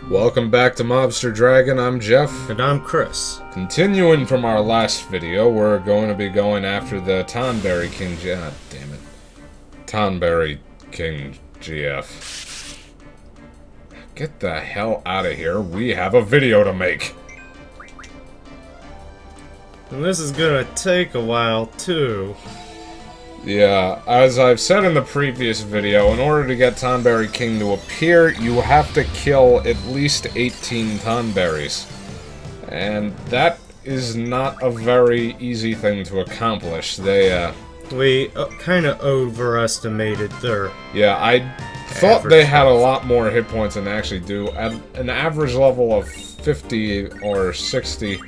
Welcome back to Mobster Dragon, I'm Jeff. And I'm Chris. Continuing from our last video, we're going to be going after the Tonberry King damn it. Tonberry King GF. Get the hell out of here, we have a video to make. And this is gonna take a while, too. Yeah, as I've said in the previous video, in order to get Tonberry King to appear, you have to kill at least 18 Tonberries. And that is not a very easy thing to accomplish. We kind of overestimated their... Yeah, I thought they had a lot more hit points than they actually do. At an average level of 50 or 60,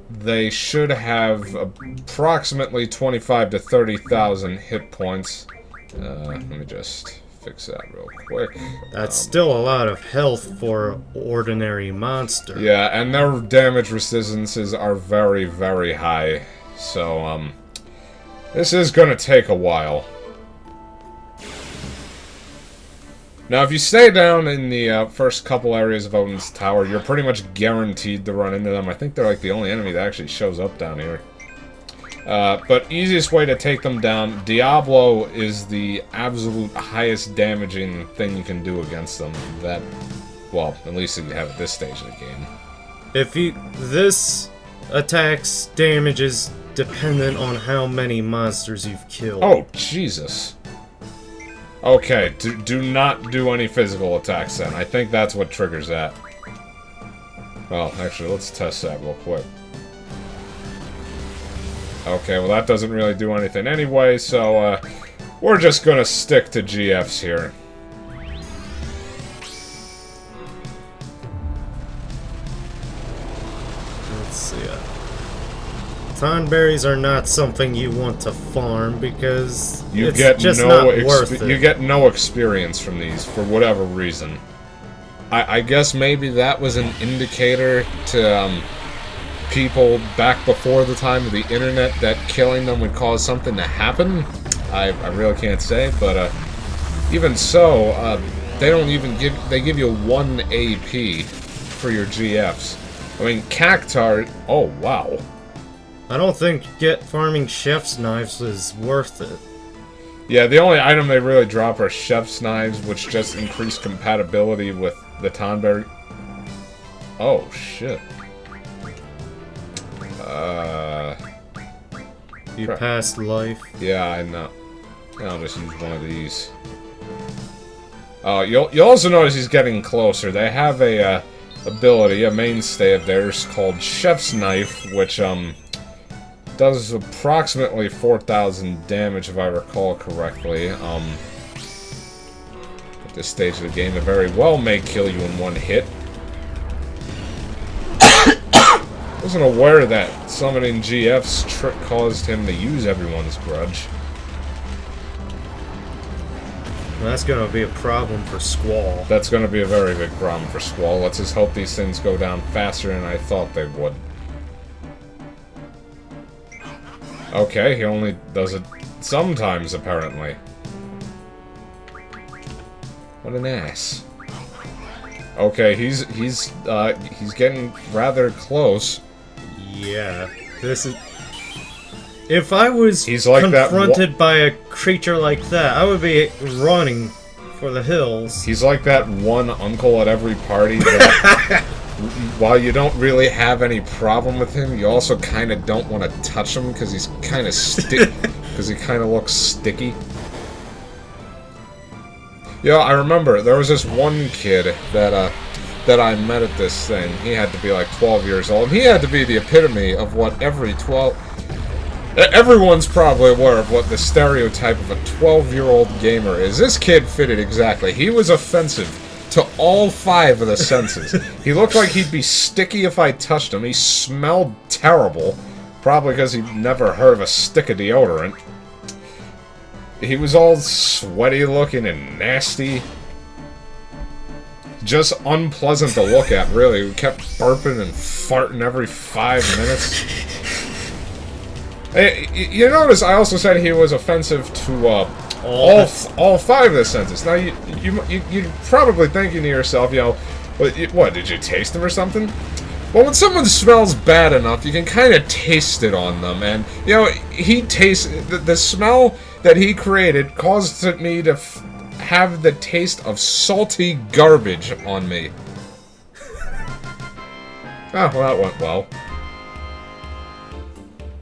they should have approximately 25 to 30,000 hit points. Let me just fix that real quick. That's still a lot of health for an ordinary monster. Yeah, and their damage resistances are very, very high. So, this is gonna take a while. Now, if you stay down in the first couple areas of Odin's Tower, you're pretty much guaranteed to run into them. I think they're like the only enemy that actually shows up down here. But easiest way to take them down, Diablo is the absolute highest damaging thing you can do against them. That, well, at least you have at this stage of the game. This attack's damage is dependent on how many monsters you've killed. Oh, Jesus. Okay, do not do any physical attacks then. I think that's what triggers that. Well, actually, let's test that real quick. Okay, well that doesn't really do anything anyway, so we're just gonna stick to GFs here. Let's see. Tonberries are not something you want to farm because it's just not worth it. You get no experience from these for whatever reason. I guess maybe that was an indicator to people back before the time of the internet that killing them would cause something to happen. I really can't say, but even so, they don't even give you 1 AP for your GFs. I mean, Cactar. Oh wow. I don't think farming chef's knives is worth it. Yeah, the only item they really drop are chef's knives, which just increase compatibility with the Tonberry. Oh, shit. You passed life. Yeah, I know. I'll just use one of these. Oh, you'll also notice he's getting closer. They have a ability, a mainstay of theirs called Chef's Knife, which, does approximately 4,000 damage, if I recall correctly. At this stage of the game, it very well may kill you in one hit. Wasn't aware that summoning GF's trick caused him to use everyone's grudge. Well, that's gonna be a problem for Squall. That's gonna be a very big problem for Squall. Let's just hope these things go down faster than I thought they would. Okay, he only does it sometimes, apparently. What an ass. Okay, he's getting rather close. Yeah, this is... If I was like confronted by a creature like that, I would be running for the hills. He's like that one uncle at every party that... While you don't really have any problem with him, you also kind of don't want to touch him because he's kind of because he kind of looks sticky. Yeah, I remember there was this one kid that I met at this thing. He had to be like 12 years old. He had to be the epitome of what everyone's probably aware of what the stereotype of a 12-year-old gamer is. This kid fitted exactly. He was offensive to all 5 of the senses. He looked like he'd be sticky if I touched him. He smelled terrible, probably because he'd never heard of a stick of deodorant. He was all sweaty looking and nasty. Just unpleasant to look at, really. He kept burping and farting every 5 minutes. Hey, you notice I also said he was offensive to All 5 of the senses. Now, you're probably thinking to yourself, you know, what, did you taste them or something? Well, when someone smells bad enough, you can kind of taste it on them, and, you know, he tastes... The smell that he created caused me to have the taste of salty garbage on me. Oh, well, that went well.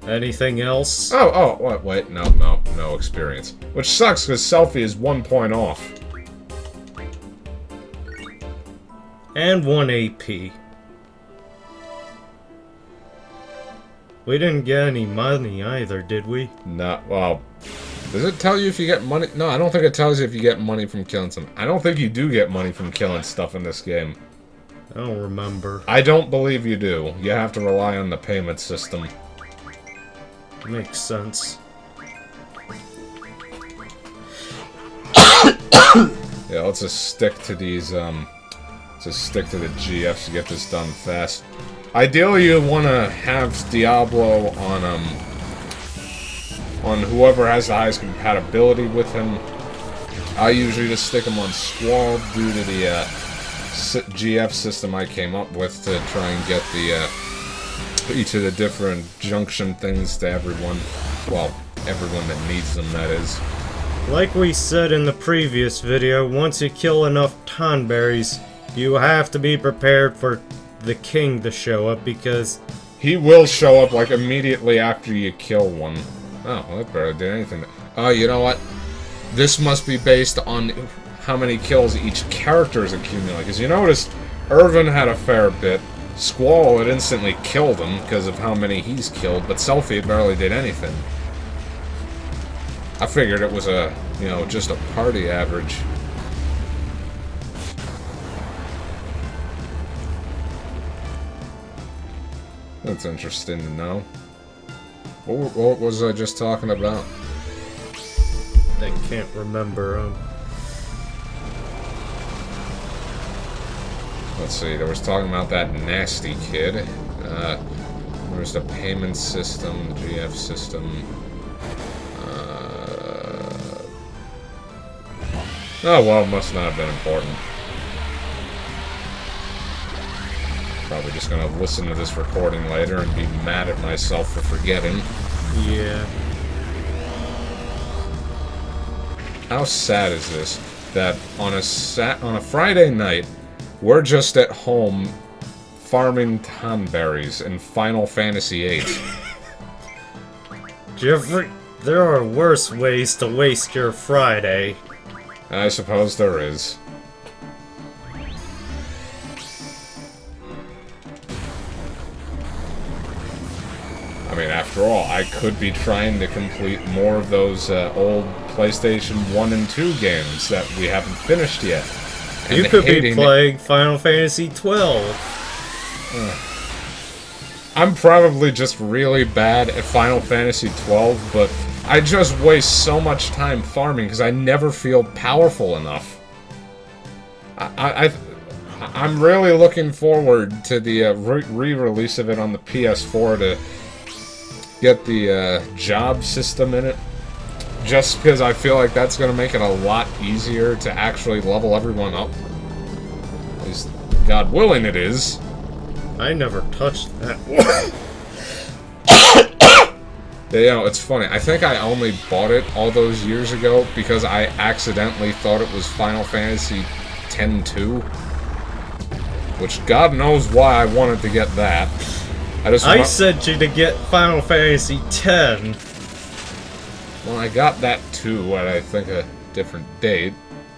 Anything else? Oh, wait, no experience. Which sucks, because Selphie is 1 point off. And 1 AP. We didn't get any money either, did we? No, well... Does it tell you if you get money? No, I don't think it tells you if you get money from killing some... I don't think you do get money from killing stuff in this game. I don't remember. I don't believe you do. You have to rely on the payment system. Makes sense. Yeah, let's just stick to these, let's just stick to the GFs to get this done fast. Ideally, you want to have Diablo on whoever has the highest compatibility with him. I usually just stick him on Squall due to the GF system I came up with to try and get the each of the different junction things to everyone. Well, everyone that needs them, that is. Like we said in the previous video, once you kill enough Tonberries, you have to be prepared for the king to show up, because... He will show up, like, immediately after you kill one. Oh, well, that barely did anything. Oh, you know what? This must be based on how many kills each character is accumulating. Because you noticed, Irvin had a fair bit. Squall had instantly killed him because of how many he's killed, but Selphie barely did anything. I figured it was a, you know, just a party average. That's interesting to know. What was I just talking about? I can't remember. Let's see, there was talking about that nasty kid. There's the payment system, the GF system. Oh, well, must not have been important. Probably just gonna listen to this recording later and be mad at myself for forgetting. Yeah. How sad is this? That on a Friday night, we're just at home farming Tonberries in Final Fantasy VIII. Jeffrey, there are worse ways to waste your Friday. I suppose there is. I mean, after all, I could be trying to complete more of those old PlayStation 1 and 2 games that we haven't finished yet. You could be playing Final Fantasy 12. I'm probably just really bad at Final Fantasy 12, but I just waste so much time farming because I never feel powerful enough. I'm really looking forward to the re-release of it on the PS4 to get the job system in it. Just because I feel like that's going to make it a lot easier to actually level everyone up. At least, God willing it is. I never touched that. Yeah, you know, it's funny. I think I only bought it all those years ago because I accidentally thought it was Final Fantasy X-2. Which, God knows why I wanted to get that. I sent you to get Final Fantasy X. Well, I got that too at, I think, a different date.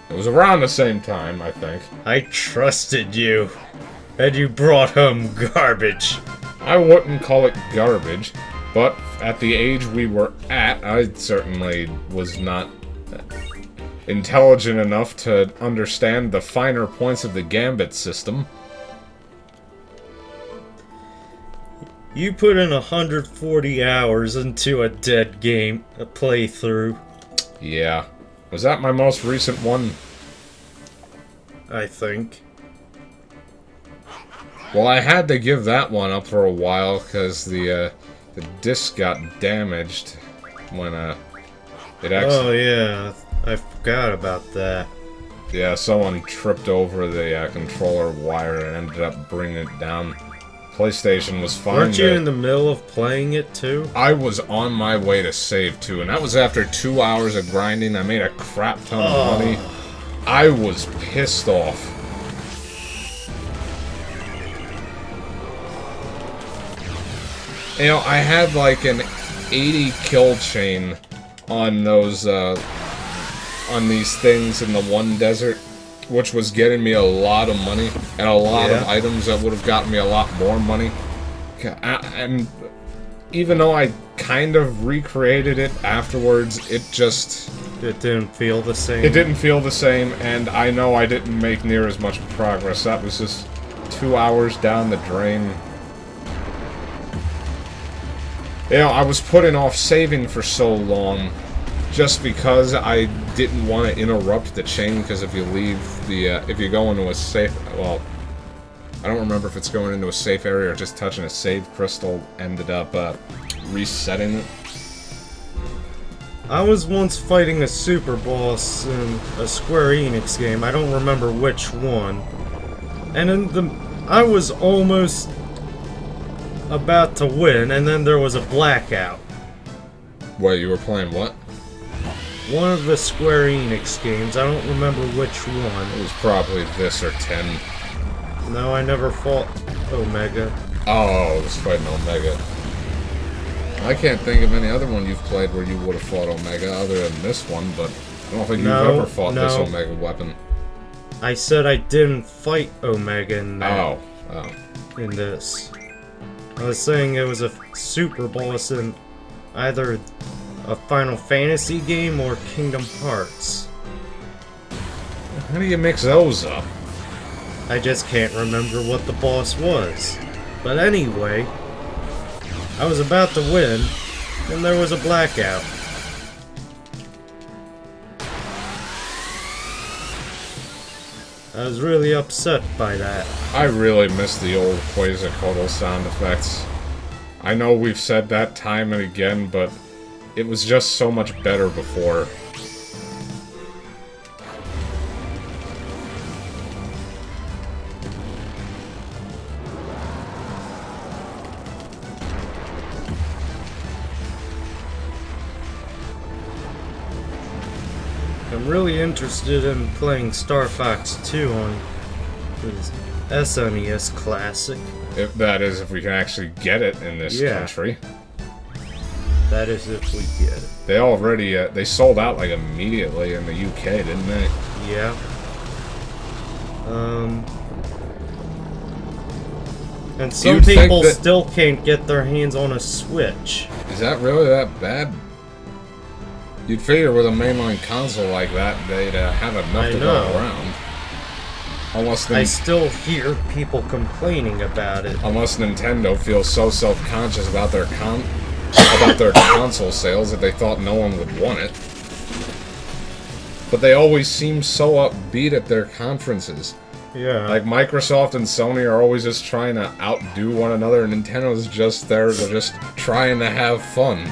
It was around the same time, I think. I trusted you. And you brought home garbage. I wouldn't call it garbage, but at the age we were at, I certainly was not intelligent enough to understand the finer points of the Gambit system. You put in 140 hours into a dead game, a playthrough. Yeah. Was that my most recent one? I think. Well, I had to give that one up for a while because the disc got damaged when it actually... Oh yeah, I forgot about that. Yeah, someone tripped over the controller wire and ended up bringing it down. PlayStation was fine. Weren't you in the middle of playing it too? I was on my way to save too, and that was after 2 hours of grinding. I made a crap ton of money. I was pissed off. You know, I had like an 80 kill chain on those, on these things in the one desert, which was getting me a lot of money, and a lot of items that would have gotten me a lot more money. And even though I kind of recreated it afterwards, it didn't feel the same. It didn't feel the same, and I know I didn't make near as much progress. That was just 2 hours down the drain. You know, I was putting off saving for so long just because I didn't want to interrupt the chain, because if you leave the, if you go into a safe, well, I don't remember if it's going into a safe area or just touching a save crystal ended up resetting it. I was once fighting a super boss in a Square Enix game, I don't remember which one, and I was almost about to win, and then there was a blackout. Wait, you were playing what? One of the Square Enix games, I don't remember which one. It was probably this or 10. No, I never fought Omega. Oh, it was fighting Omega. I can't think of any other one you've played where you would have fought Omega other than this one, but I don't think you've ever fought this Omega weapon. I said I didn't fight Omega in that. Oh. In this. I was saying it was a super boss in either a Final Fantasy game or Kingdom Hearts. How do you mix those up? I just can't remember what the boss was. But anyway, I was about to win, and there was a blackout. I was really upset by that. I really miss the old Quasicodal sound effects. I know we've said that time and again, but it was just so much better before. I'm really interested in playing Star Fox 2 on this SNES Classic. If that is, if we can actually get it in this country. That is if we get it. They already, they sold out like immediately in the UK, didn't they? Yeah. And some people still can't get their hands on a Switch. Is that really that bad? You'd figure with a mainline console like that, they'd have enough to go around. I still hear people complaining about it. Unless Nintendo feels so self-conscious about their console sales that they thought no one would want it. But they always seem so upbeat at their conferences. Yeah. Like Microsoft and Sony are always just trying to outdo one another, and Nintendo's just there to just trying to have fun.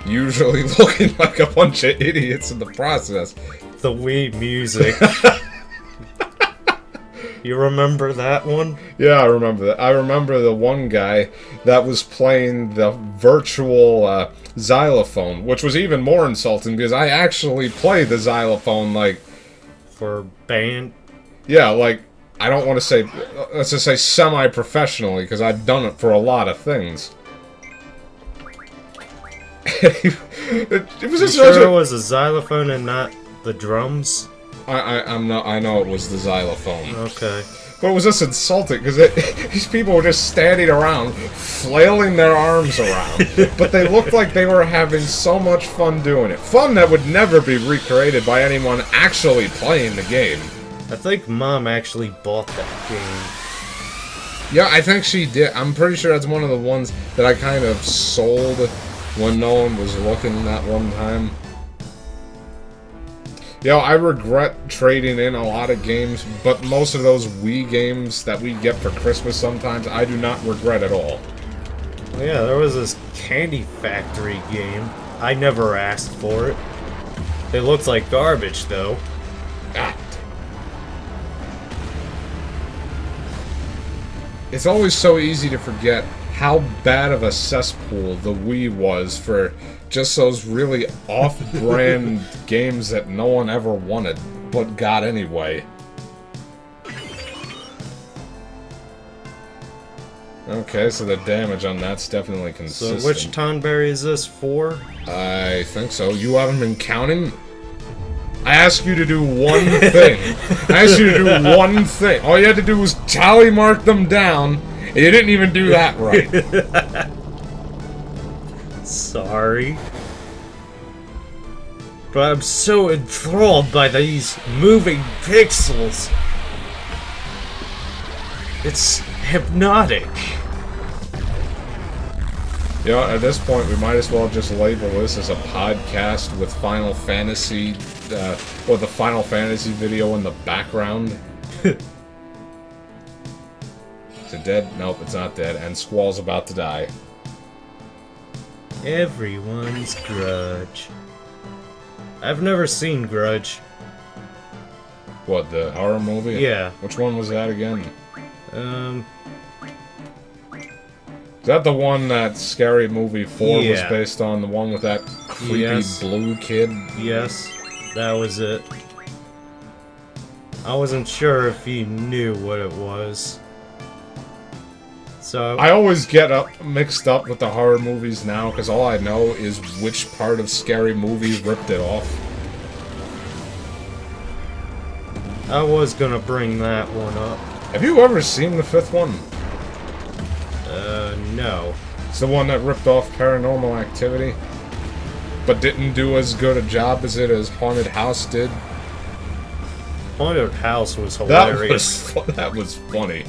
Usually looking like a bunch of idiots in the process. The Wii music. You remember that one? Yeah, I remember that. I remember the one guy that was playing the virtual xylophone, which was even more insulting because I actually play the xylophone, like... For band? Yeah, like, I don't want to say... Let's just say semi-professionally, because I've done it for a lot of things. It was just sure it was a xylophone and not the drums? I know it was the xylophone. Okay. But it was just insulting, because these people were just standing around, flailing their arms around, but they looked like they were having so much fun doing it. Fun that would never be recreated by anyone actually playing the game. I think Mom actually bought that game. Yeah, I think she did. I'm pretty sure that's one of the ones that I kind of sold when no one was looking that one time. Yo, I regret trading in a lot of games, but most of those Wii games that we get for Christmas sometimes, I do not regret at all. Yeah, there was this Candy Factory game. I never asked for it. It looks like garbage, though. Ah. It's always so easy to forget how bad of a cesspool the Wii was for just those really off-brand games that no one ever wanted, but got anyway. Okay, so the damage on that's definitely consistent. So which Tonberry is this for? I think so. You haven't been counting? I asked you to do one thing. I asked you to do one thing. All you had to do was tally mark them down, and you didn't even do that right. Sorry. But I'm so enthralled by these moving pixels. It's hypnotic. You know, at this point, we might as well just label this as a podcast with Final Fantasy, or the Final Fantasy video in the background. Is it dead? Nope, it's not dead. And Squall's about to die. Everyone's Grudge. I've never seen Grudge. What, the horror movie? Yeah. Which one was that again? Is that the one that Scary Movie 4 was based on? The one with that creepy blue kid? Yes, that was it. I wasn't sure if you knew what it was. So I always get mixed up with the horror movies now, because all I know is which part of Scary Movie ripped it off. I was gonna bring that one up. Have you ever seen the fifth one? No. It's the one that ripped off Paranormal Activity, but didn't do as good a job as Haunted House did. Haunted House was hilarious. That was funny.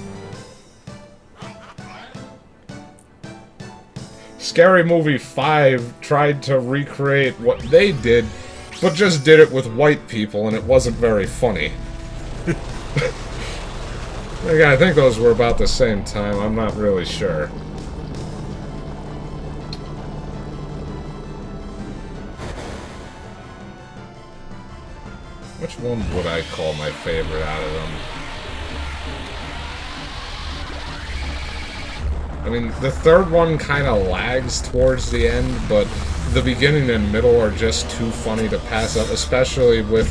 Scary Movie 5 tried to recreate what they did, but just did it with white people, and it wasn't very funny. Again, I think those were about the same time. I'm not really sure. Which one would I call my favorite out of them? I mean, the third one kind of lags towards the end, but the beginning and middle are just too funny to pass up, especially with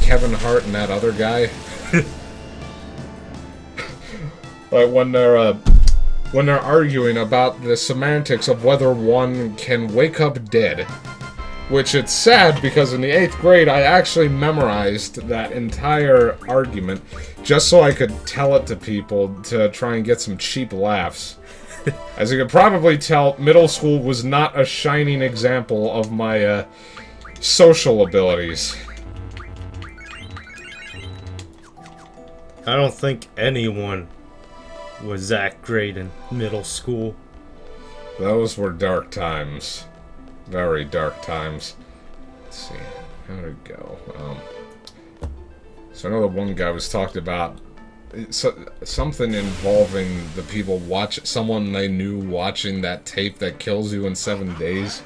Kevin Hart and that other guy. Like when they're arguing about the semantics of whether one can wake up dead. Which it's sad because in the 8th grade I actually memorized that entire argument just so I could tell it to people to try and get some cheap laughs. As you could probably tell, middle school was not a shining example of my social abilities. I don't think anyone was that great in middle school. Those were dark times. Very dark times. Let's see. How did it go? So I know the one guy was talked about something involving the people someone they knew watching that tape that kills you in 7 days.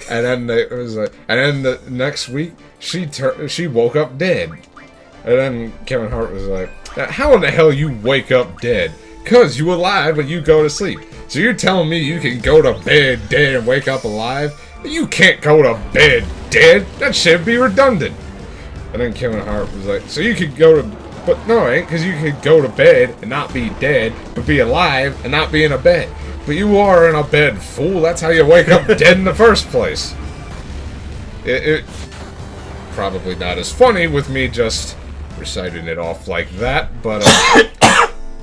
And then and then the next week she woke up dead. And then Kevin Hart was like, "How in the hell you wake up dead? 'Cause you alive when you go to sleep. So you're telling me you can go to bed dead and wake up alive? You can't go to bed dead. That should be redundant." And then Kevin Hart was like, "So you could go to... But no, it ain't, because you could go to bed and not be dead, but be alive and not be in a bed. But you are in a bed, fool. That's how you wake up dead in the first place." It probably not as funny with me just reciting it off like that, but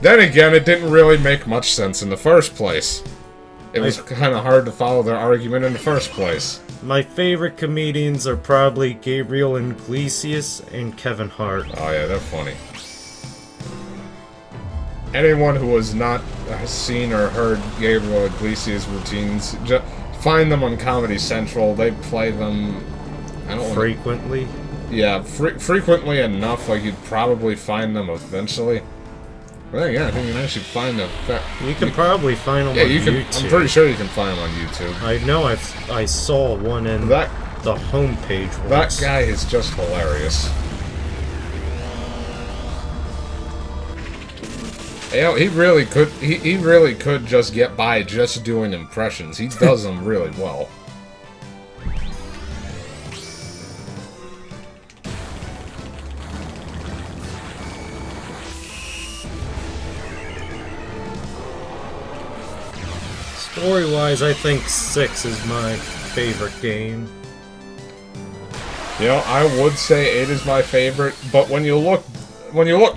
then again, it didn't really make much sense in the first place. It was kind of hard to follow their argument in the first place. My favorite comedians are probably Gabriel Iglesias and Kevin Hart. Oh yeah, they're funny. Anyone who has not seen or heard Gabriel Iglesias routines, just find them on Comedy Central. They play them... frequently? Yeah, frequently enough, like you'd probably find them eventually. Well, yeah, I think you can actually find them. You can probably find them on YouTube. I'm pretty sure you can find them on YouTube. I know I saw one in... the homepage That works. guy is just hilarious. You know, he really could just get by just doing impressions. He does them really well. Story-wise, I think 6 is my favorite game. You know, I would say 8 is my favorite, but when you look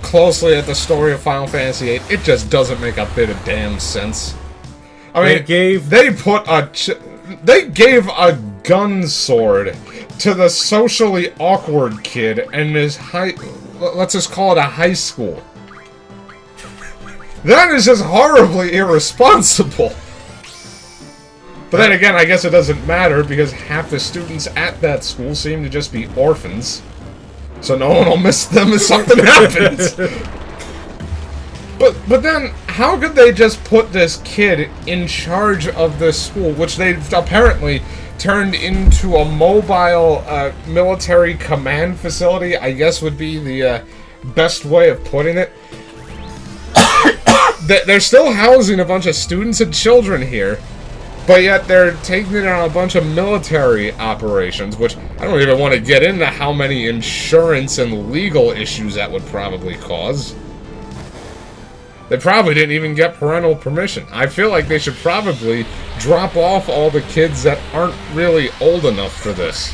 closely at the story of Final Fantasy VIII, it just doesn't make a bit of damn sense. I mean, they gave a gun sword to the socially awkward kid in this let's just call it a high school. That is just horribly irresponsible. But then again, I guess it doesn't matter because half the students at that school seem to just be orphans. So no one will miss them if something happens. But then, how could they just put this kid in charge of this school, which they've apparently turned into a mobile military command facility, I guess would be the best way of putting it. They're still housing a bunch of students and children here, but yet they're taking it on a bunch of military operations, which I don't even want to get into how many insurance and legal issues that would probably cause. They probably didn't even get parental permission. I feel like they should probably drop off all the kids that aren't really old enough for this.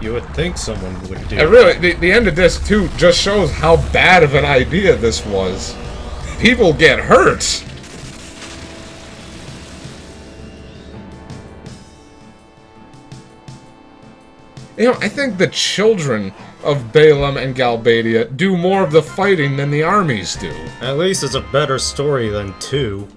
You would think someone would do And really, the end of this, too, just shows how bad of an idea this was. People get hurt. You know, I think the children of Balaam and Galbadia do more of the fighting than the armies do. At least it's a better story than 2.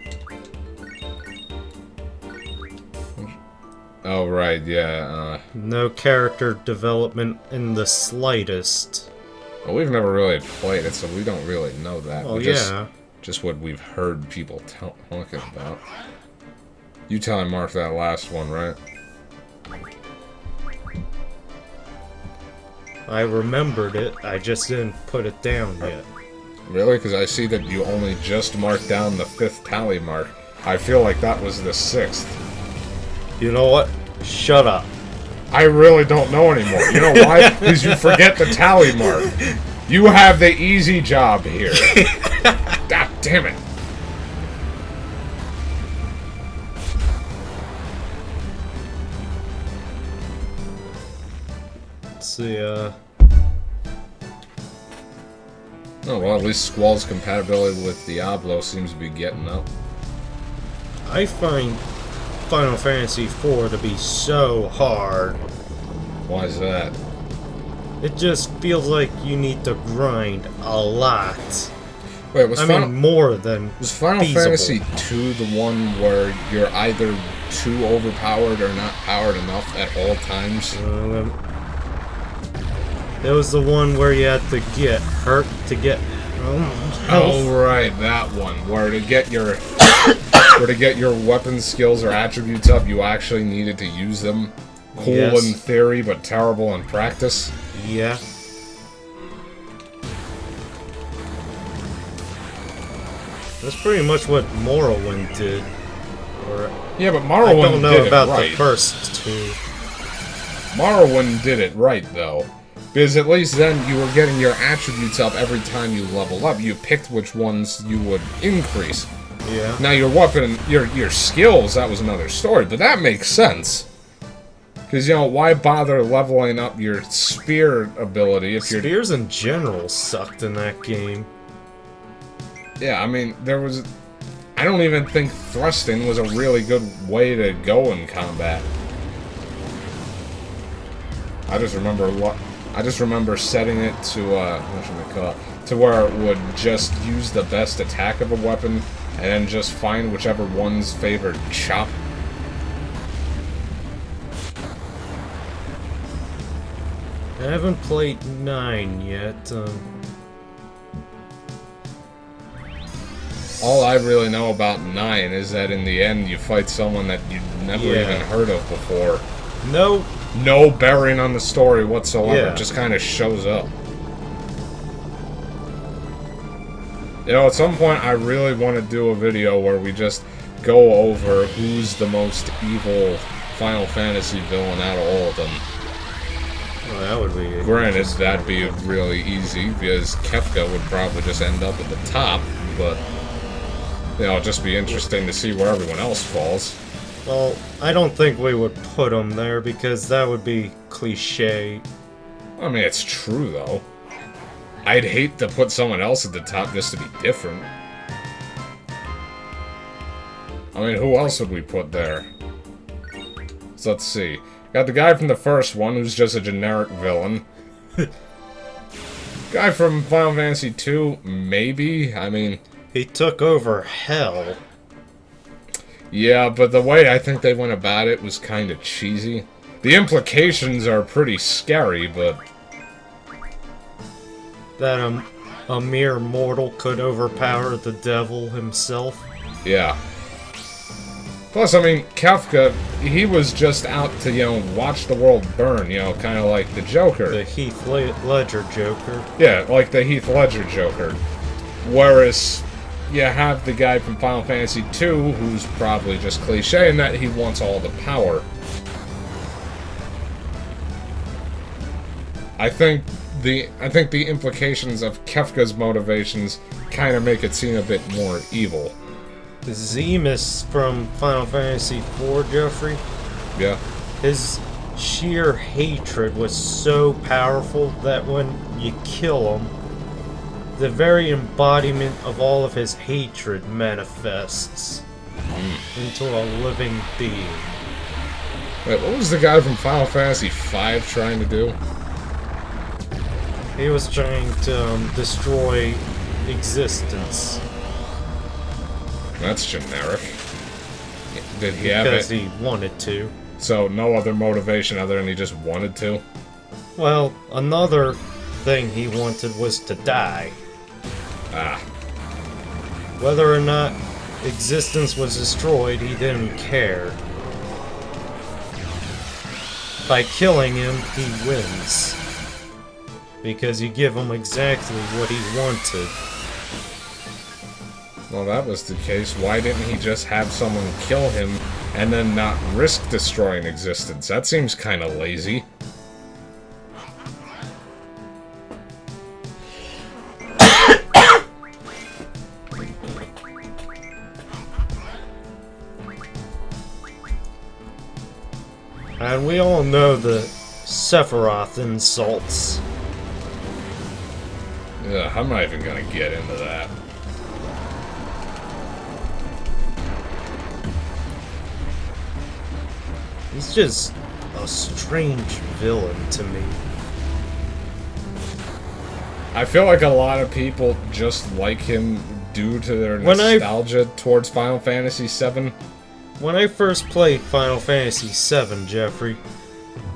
Oh, right, yeah, No character development in the slightest. well, we've never really played it, so we don't really know that. Oh, yeah. Just what we've heard people talking about. You tell him, Mark, that last one, right? I remembered it, I just didn't put it down yet. Really? Because I see that you only just marked down the 5th tally mark. I feel like that was the 6th. You know what? Shut up. I really don't know anymore. You know why? Because you forget the tally mark. You have the easy job here. God damn it. Let's see, Oh, well, at least Squall's compatibility with Diablo seems to be getting up. I find Final Fantasy IV to be so hard. Why is that? It just feels like you need to grind a lot. Wait, was more than Final feasible. Fantasy II the one where you're either too overpowered or not powered enough at all times? It was the one where you had to get hurt to get health. Oh, right, that one. Where to get your weapon skills or attributes up, you actually needed to use them. Cool Yes. in theory, but terrible in practice. Yeah. That's pretty much what Morrowind did. Or Yeah, but I Morrowind don't know did about it right. the first 2. Morrowind did it right, though. Because at least then you were getting your attributes up every time you level up. You picked which ones you would increase. Yeah. Now your weapon, your skills, that was another story, but that makes sense. Because, you know, why bother leveling up your spear ability if you're... Spears in general sucked in that game. Yeah, I mean, there was... I don't even think thrusting was a really good way to go in combat. I just remember setting it to, what should we call it? To where it would just use the best attack of a weapon, and then just find whichever one's favored chop. I haven't played 9 yet. All I really know about 9 is that in the end you fight someone that you've never even heard of before. No, no bearing on the story whatsoever. Yeah. It just kind of shows up. You know, at some point I really want to do a video where we just go over who's the most evil Final Fantasy villain out of all of them. Well, that would be... Granted, that'd be really easy, because Kefka would probably just end up at the top, but... You know, it'd just be interesting to see where everyone else falls. Well, I don't think we would put him there, because that would be cliché. I mean, it's true, though. I'd hate to put someone else at the top just to be different. I mean, who else would we put there? So let's see. Got the guy from the first one, who's just a generic villain. Guy from Final Fantasy II, maybe? I mean... He took over hell. Yeah, but the way I think they went about it was kind of cheesy. The implications are pretty scary, but... That a mere mortal could overpower the devil himself. Yeah. Plus, I mean, Kefka, he was just out to, you know, watch the world burn, you know, kind of like the Joker. The Heath Ledger Joker. Yeah, like the Heath Ledger Joker. Whereas, you have the guy from Final Fantasy II, who's probably just cliche in that he wants all the power. I think the implications of Kefka's motivations kind of make it seem a bit more evil. Zemus from Final Fantasy IV, Jeffrey. Yeah. His sheer hatred was so powerful that when you kill him, the very embodiment of all of his hatred manifests into a living being. Wait, what was the guy from Final Fantasy V trying to do? He was trying to destroy existence. That's generic. Did he have it? Because he wanted to. So no other motivation other than he just wanted to? Well, another thing he wanted was to die. Ah. Whether or not existence was destroyed, he didn't care. By killing him, he wins. Because you give him exactly what he wanted. Well, that was the case. Why didn't he just have someone kill him and then not risk destroying existence? That seems kind of lazy. And we all know the Sephiroth insults. Ugh, I'm not even gonna get into that. He's just a strange villain to me. I feel like a lot of people just like him due to their nostalgia towards Final Fantasy VII. When I first played Final Fantasy VII, Jeffrey,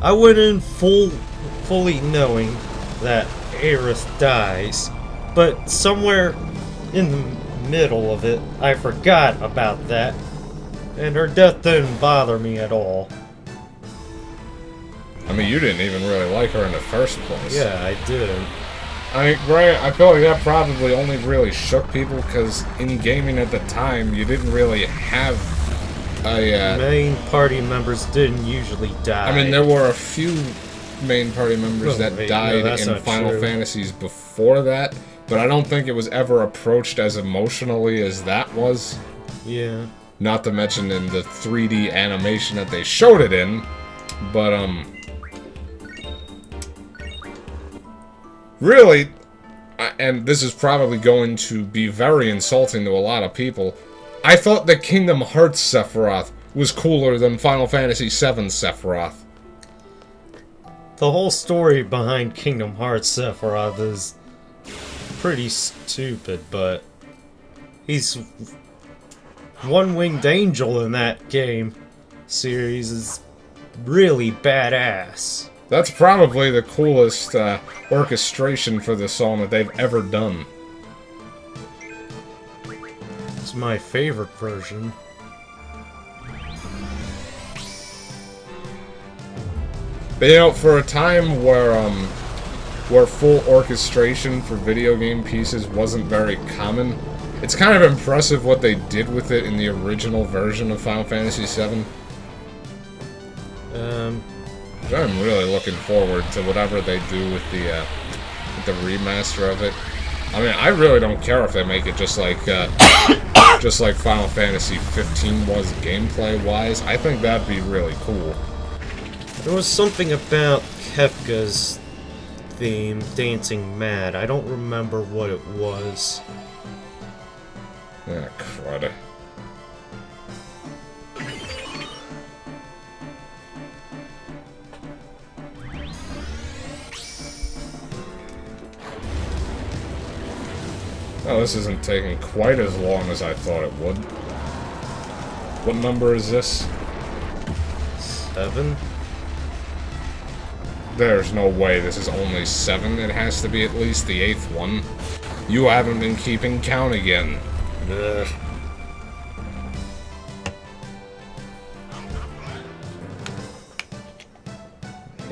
I went in fully knowing that Aerith dies, but somewhere in the middle of it, I forgot about that, and her death didn't bother me at all. I mean, you didn't even really like her in the first place. Yeah, I didn't. I mean, granted, I feel like that probably only really shook people because in gaming at the time, you didn't really have a... main party members didn't usually die. I mean, there were a few main party members that died in Final Fantasies before that, but I don't think it was ever approached as emotionally as that was. Yeah. Not to mention in the 3D animation that they showed it in, but, really, and this is probably going to be very insulting to a lot of people, I thought that Kingdom Hearts Sephiroth was cooler than Final Fantasy VII Sephiroth. The whole story behind Kingdom Hearts Sephiroth is pretty stupid, but he's one-winged angel in that game series is really badass. That's probably the coolest orchestration for the song that they've ever done. It's my favorite version. But, you know, for a time where full orchestration for video game pieces wasn't very common, it's kind of impressive what they did with it in the original version of Final Fantasy VII. I'm really looking forward to whatever they do with the remaster of it. I mean, I really don't care if they make it just like Final Fantasy 15 was gameplay-wise. I think that'd be really cool. There was something about Kefka's theme, Dancing Mad. I don't remember what it was. Ah, crud. Oh, this isn't taking quite as long as I thought it would. What number is this? 7? There's no way this is only 7. It has to be at least the 8th one. You haven't been keeping count again. Ugh.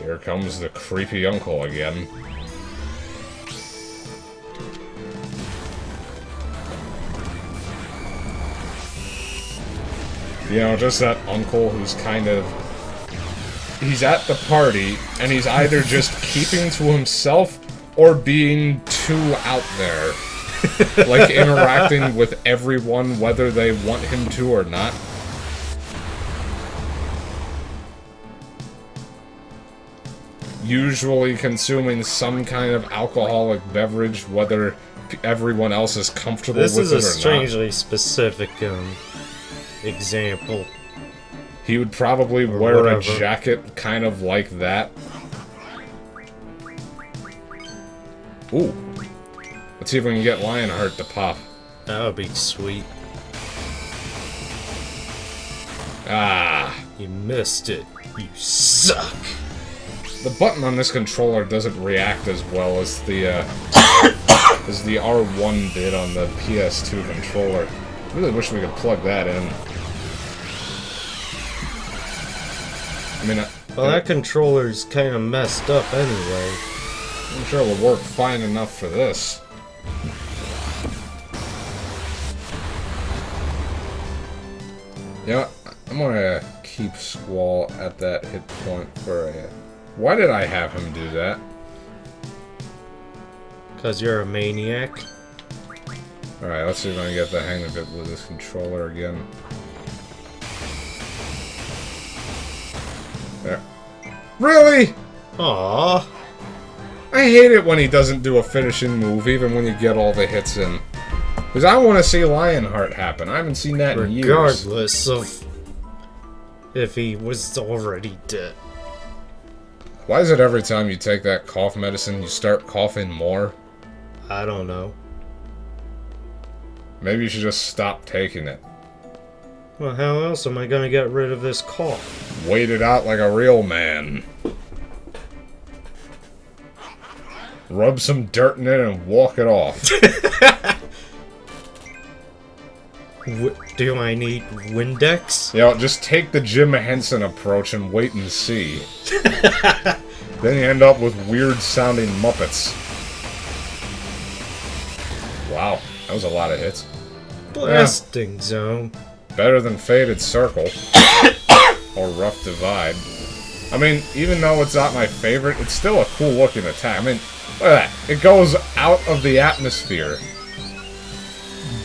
Here comes the creepy uncle again. You know, just that uncle who's kind of... He's at the party, and he's either just keeping to himself or being too out there. Like, interacting with everyone, whether they want him to or not. Usually consuming some kind of alcoholic beverage, whether everyone else is comfortable with it or not. This is a strangely specific, example. He would probably wear a jacket kind of like that. Ooh. Let's see if we can get Lionheart to pop. That would be sweet. Ah. You missed it. You suck. The button on this controller doesn't react as well as the R1 did on the PS2 controller. I really wish we could plug that in. I mean, well, that controller's kind of messed up anyway. I'm sure it would work fine enough for this. Yeah, I'm gonna keep Squall at that hit point for a... Why did I have him do that? 'Cause you're a maniac. Alright, let's see if I can get the hang of it with this controller again. There. Really? Aww. I hate it when he doesn't do a finishing move, even when you get all the hits in. Because I want to see Lionheart happen. I haven't seen that in years. Regardless of if he was already dead. Why is it every time you take that cough medicine, you start coughing more? I don't know. Maybe you should just stop taking it. Well, how else am I gonna get rid of this cough? Wait it out like a real man. Rub some dirt in it and walk it off. Do I need Windex? You know, just take the Jim Henson approach and wait and see. Then you end up with weird-sounding Muppets. Wow, that was a lot of hits. Blasting zone. Better than Faded Circle. Or Rough Divide. I mean, even though it's not my favorite, it's still a cool-looking attack. I mean, look at that. It goes out of the atmosphere.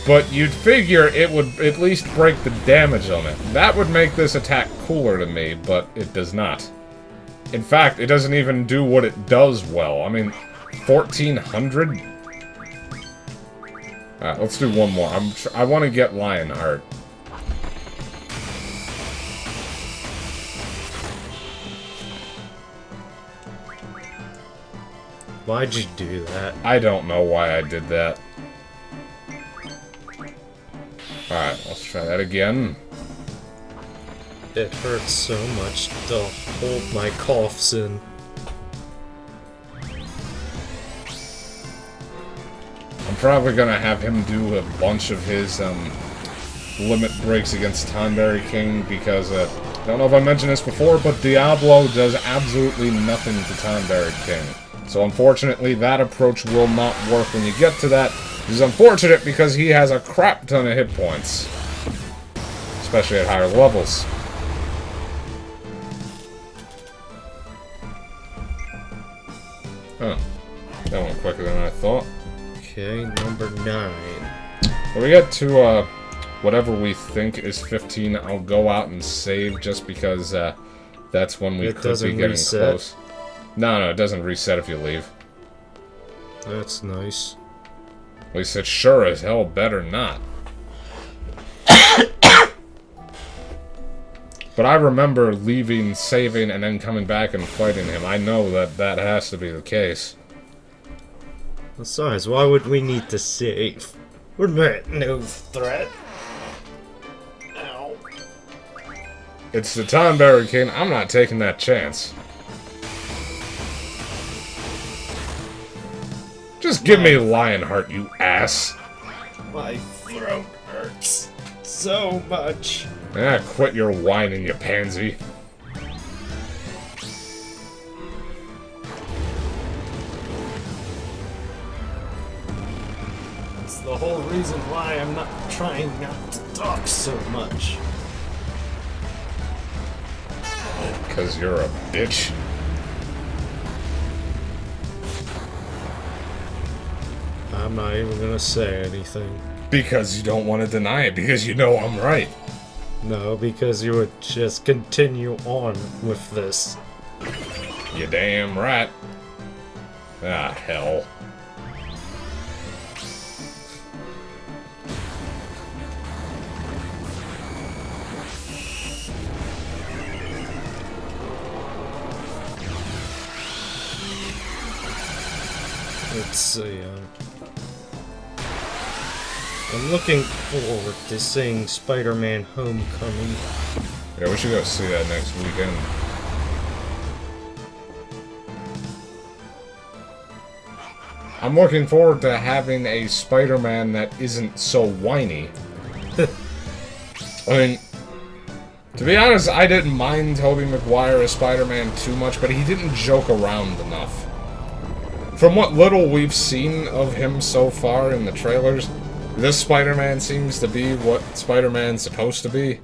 But you'd figure it would at least break the damage on it. That would make this attack cooler to me, but it does not. In fact, it doesn't even do what it does well. I mean, 1400? Alright, let's do one more. I want to get Lionheart. Why'd you do that? I don't know why I did that. Alright, let's try that again. It hurts so much to hold my coughs in. I'm probably gonna have him do a bunch of his limit breaks against Tonberry King because Don't know if I mentioned this before, but Diablo does absolutely nothing to Tonberry King. So unfortunately, that approach will not work when you get to that. It's unfortunate because he has a crap ton of hit points. Especially at higher levels. Huh. That went quicker than I thought. Okay, number 9. When we get to, whatever we think is 15, I'll go out and save just because, that's when we could be getting close. No, it doesn't reset if you leave. That's nice. At least it sure as hell better not. But I remember leaving, saving, and then coming back and fighting him. I know that that has to be the case. Besides, why would we need to save? We're not no threat. Ow. It's the Tonberry King. I'm not taking that chance. Just give me Lionheart, you ass. My throat hurts so much. Ah, quit your whining, you pansy. It's the whole reason why I'm not trying not to talk so much. Because you're a bitch. I'm not even gonna say anything. Because you don't want to deny it, because you know I'm right. No, because you would just continue on with this. You damn right. Ah, hell. Let's see, I'm looking forward to seeing Spider-Man Homecoming. Yeah, we should go see that next weekend. I'm looking forward to having a Spider-Man that isn't so whiny. I mean, to be honest, I didn't mind Tobey Maguire as Spider-Man too much, but he didn't joke around enough. From what little we've seen of him so far in the trailers, this Spider-Man seems to be what Spider-Man's supposed to be.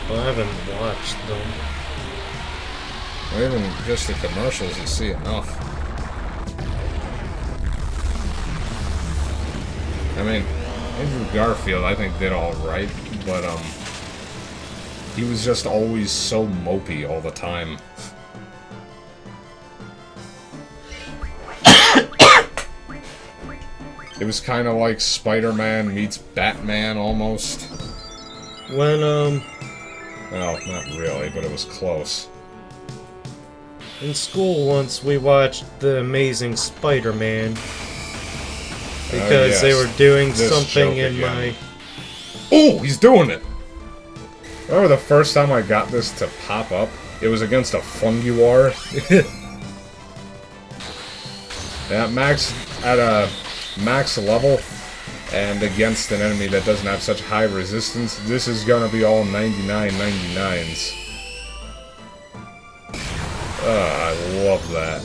Well, I haven't watched them. Or even just the commercials, you see enough. I mean, Andrew Garfield, I think, did alright, but, he was just always so mopey all the time. It was kind of like Spider-Man meets Batman, almost. When, Well, not really, but it was close. in school once we watched The Amazing Spider-Man. Because yes. they were doing This something joke in again. my... Oh, he's doing it! Remember the first time I got this to pop up? It was against a Funguar. Yeah, at a max level, and against an enemy that doesn't have such high resistance, this is gonna be all 99/99s. I love that.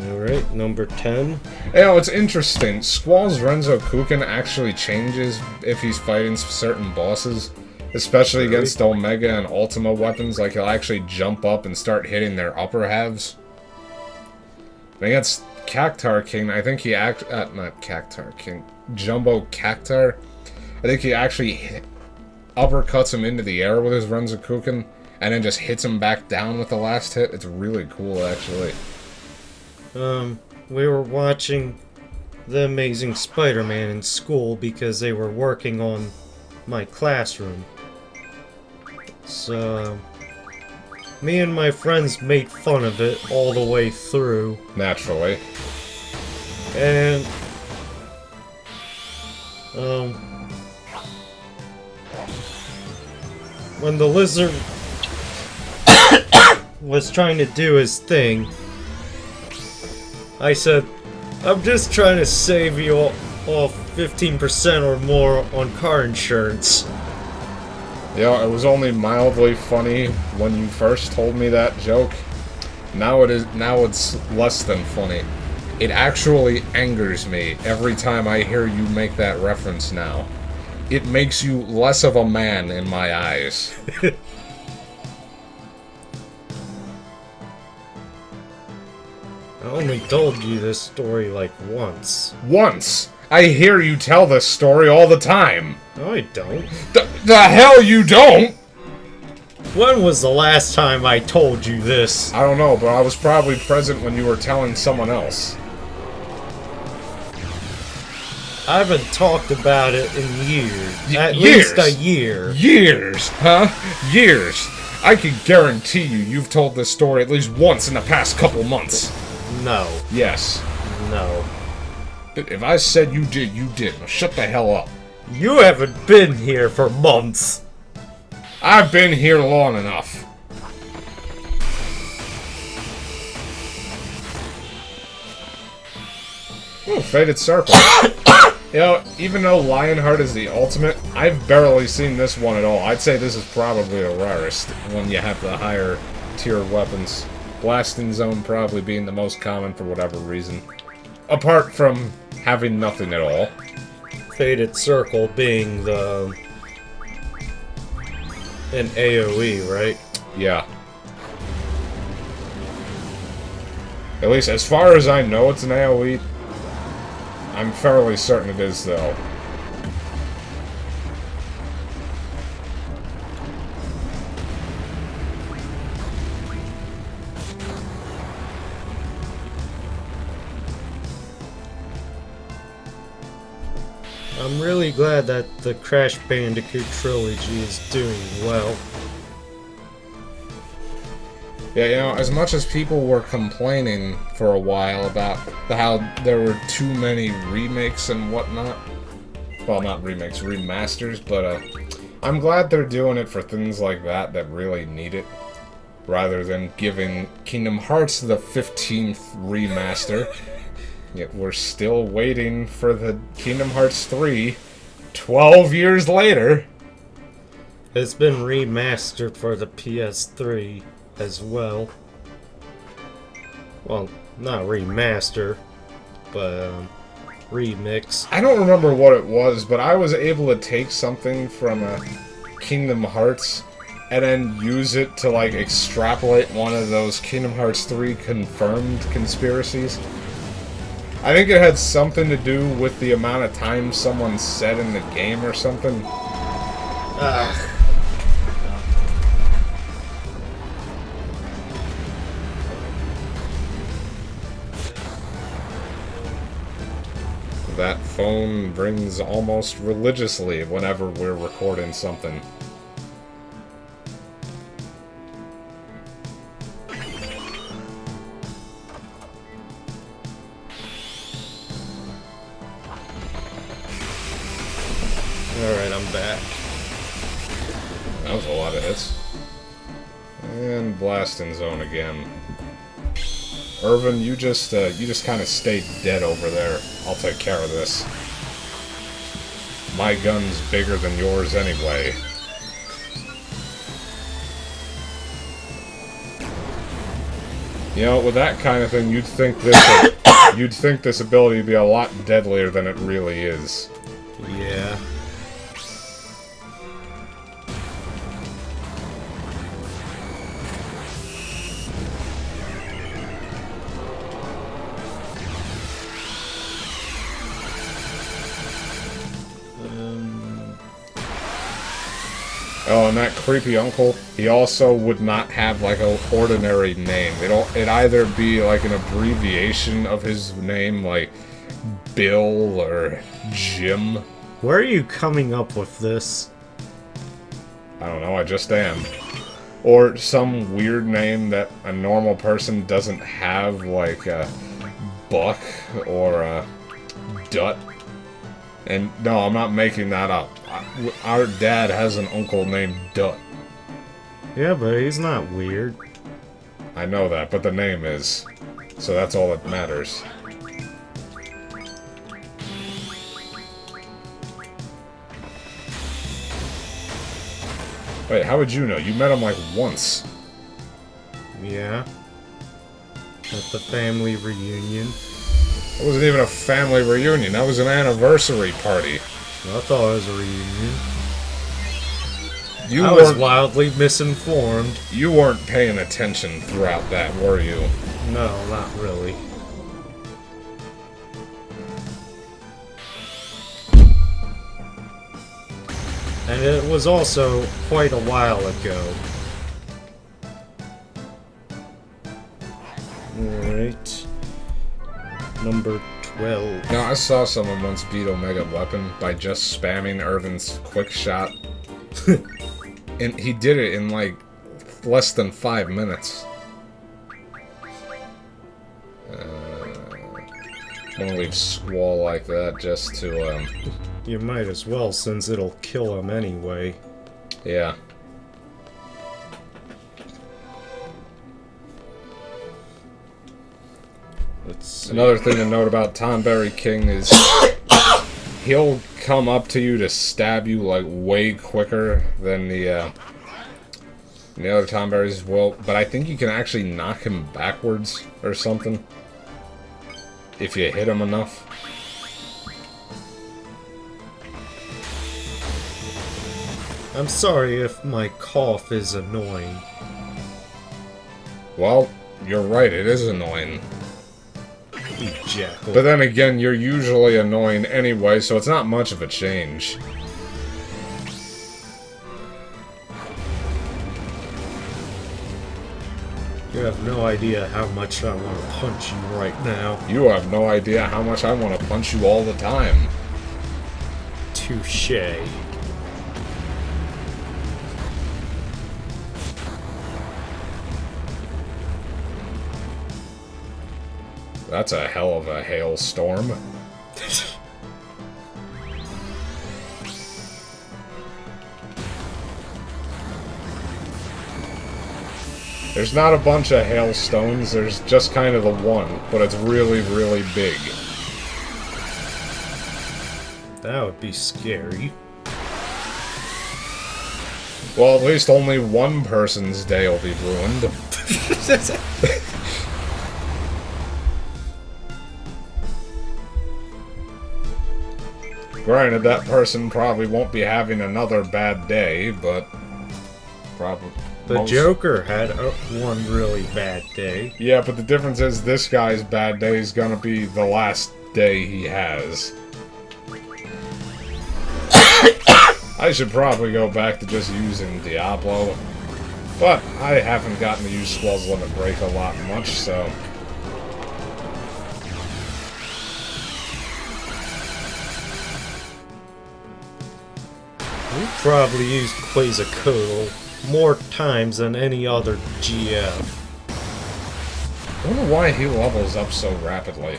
Alright, number 10. You know, it's interesting. Squall's Renzo Kukin actually changes if he's fighting certain bosses. Especially against Omega and Ultima weapons. Like, he'll actually jump up and start hitting their upper halves. And against Cactar King, I think he not Cactar King. Jumbo Cactar. I think he actually uppercuts him into the air with his Renzo Kukin. And then just hits him back down with the last hit. It's really cool, actually. We were watching The Amazing Spider-Man in school because they were working on my classroom. So, me and my friends made fun of it all the way through. Naturally. And, when the lizard was trying to do his thing, I said, I'm just trying to save you all. off 15% or more on car insurance. Yeah, it was only mildly funny when you first told me that joke. Now it's less than funny. It actually angers me every time I hear you make that reference now. It makes you less of a man in my eyes. I only told you this story like once. Once! I hear you tell this story all the time! No, I don't. The hell you don't?! When was the last time I told you this? I don't know, but I was probably present when you were telling someone else. I haven't talked about it in years. At years. least a year. Years, huh? Years. I can guarantee you've told this story at least once in the past couple months. No. Yes. No. If I said you did, you did. Now shut the hell up. You haven't been here for months. I've been here long enough. Ooh, Faded Circle. You know, even though Lionheart is the ultimate, I've barely seen this one at all. I'd say this is probably the rarest when you have the higher tier weapons. Blasting Zone probably being the most common for whatever reason. Apart from having nothing at all. Faded Circle being the... an AoE, right? Yeah. At least as far as I know it's an AoE. I'm fairly certain it is, though. I'm really glad that the Crash Bandicoot trilogy is doing well. Yeah, you know, as much as people were complaining for a while about how there were too many remakes and whatnot, well, not remakes, remasters, but I'm glad they're doing it for things like that really need it, rather than giving Kingdom Hearts the 15th remaster. Yet we're still waiting for the Kingdom Hearts 3 12 years later. It's been remastered for the PS3 as well. Well, not remaster, but remix. I don't remember what it was, but I was able to take something from Kingdom Hearts and then use it to, like, extrapolate one of those Kingdom Hearts 3 confirmed conspiracies. I think it had something to do with the amount of time someone said in the game or something. That phone rings almost religiously whenever we're recording something. Alright, I'm back. That was a lot of hits. And Blasting Zone again. Irvin, you just kind of stayed dead over there. I'll take care of this. My gun's bigger than yours anyway. You know, with that kind of thing, you'd think this ability would be a lot deadlier than it really is. Yeah. Oh, and that creepy uncle, he also would not have, like, an ordinary name. It'd either be, like, an abbreviation of his name, like Bill or Jim. Where are you coming up with this? I don't know, I just am. Or some weird name that a normal person doesn't have, like, Buck or Dut. And no, I'm not making that up. Our dad has an uncle named Dut. Yeah, but he's not weird. I know that, but the name is. So that's all that matters. Wait, how would you know? You met him like once. Yeah. At the family reunion. It wasn't even a family reunion. That was an anniversary party. I thought it was a reunion. You I was wildly misinformed. You weren't paying attention throughout that, were you? No, not really. And it was also quite a while ago. Alright. Number 12. Now, I saw someone once beat Omega Weapon by just spamming Irvin's quick shot. And he did it in like less than 5 minutes. I'm gonna leave Squall like that just to, You might as well, since it'll kill him anyway. Yeah. Let's see. Another thing to note about Tonberry King is he'll come up to you to stab you like way quicker than the other Tonberries will, but I think you can actually knock him backwards or something if you hit him enough. I'm sorry if my cough is annoying. Well, you're right, it is annoying. You jackal. But then again, you're usually annoying anyway, so it's not much of a change. You have no idea how much I want to punch you right now. You have no idea how much I want to punch you all the time. Touché. That's a hell of a hailstorm. There's not a bunch of hailstones, there's just kind of the one, but it's really, really big. That would be scary. Well, at least only one person's day will be ruined. Granted, that person probably won't be having another bad day, but probably... The Joker had one really bad day. Yeah, but the difference is this guy's bad day is gonna be the last day he has. I should probably go back to just using Diablo, but I haven't gotten to use Squall's Limit Break a lot much, so... We probably used Quasicodal more times than any other GF. I wonder why he levels up so rapidly.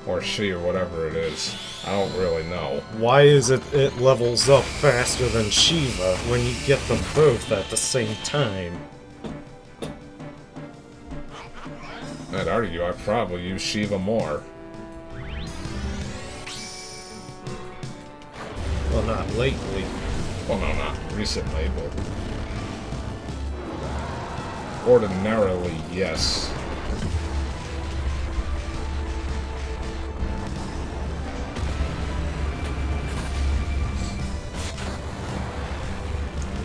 Or she, or whatever it is. I don't really know. Why is it levels up faster than Shiva when you get them both at the same time? I'd argue I probably use Shiva more. Well, not lately. Well, no, not recently, but... ordinarily, yes.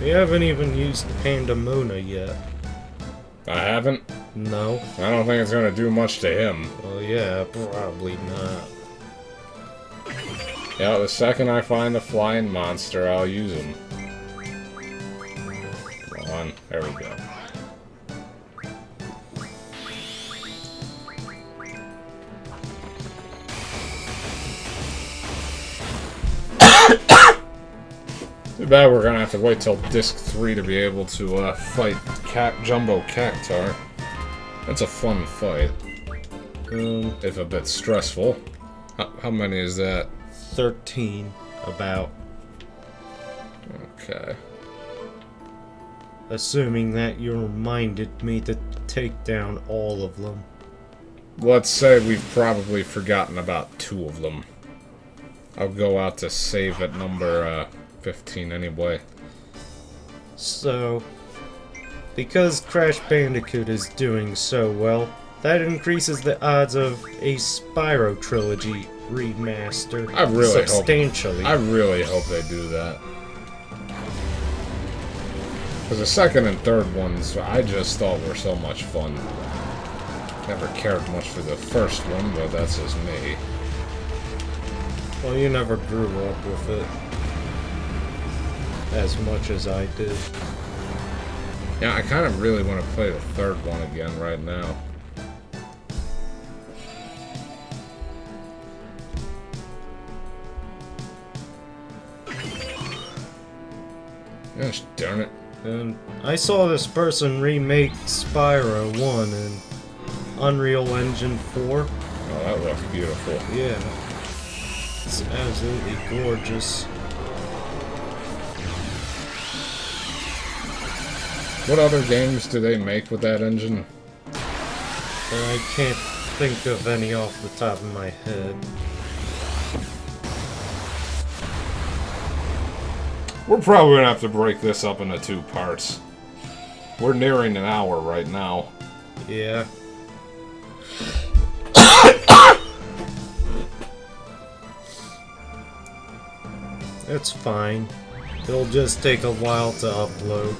We haven't even used Pandemona yet. I haven't? No. I don't think it's gonna do much to him. Well, yeah, probably not. Yeah, the second I find a flying monster, I'll use him. Come on, there we go. Too bad we're gonna have to wait till Disc 3 to be able to fight Jumbo Cactar. That's a fun fight. If a bit stressful. How many is that? 13, about. Okay. Assuming that you reminded me to take down all of them. Let's say we've probably forgotten about 2 of them. I'll go out to save at number 15 anyway. So, because Crash Bandicoot is doing so well, that increases the odds of a Spyro Trilogy remaster substantially. I really hope they do that. Because the second and third ones, I just thought were so much fun. Never cared much for the first one, but that's just me. Well, you never grew up with it as much as I did. Yeah, I kind of really want to play the third one again right now. Gosh darn it. And I saw this person remake Spyro 1 in Unreal Engine 4. Oh, that looks beautiful. Yeah. It's absolutely gorgeous. What other games do they make with that engine? I can't think of any off the top of my head. We're probably gonna have to break this up into 2 parts. We're nearing an hour right now. Yeah. It's fine. It'll just take a while to upload.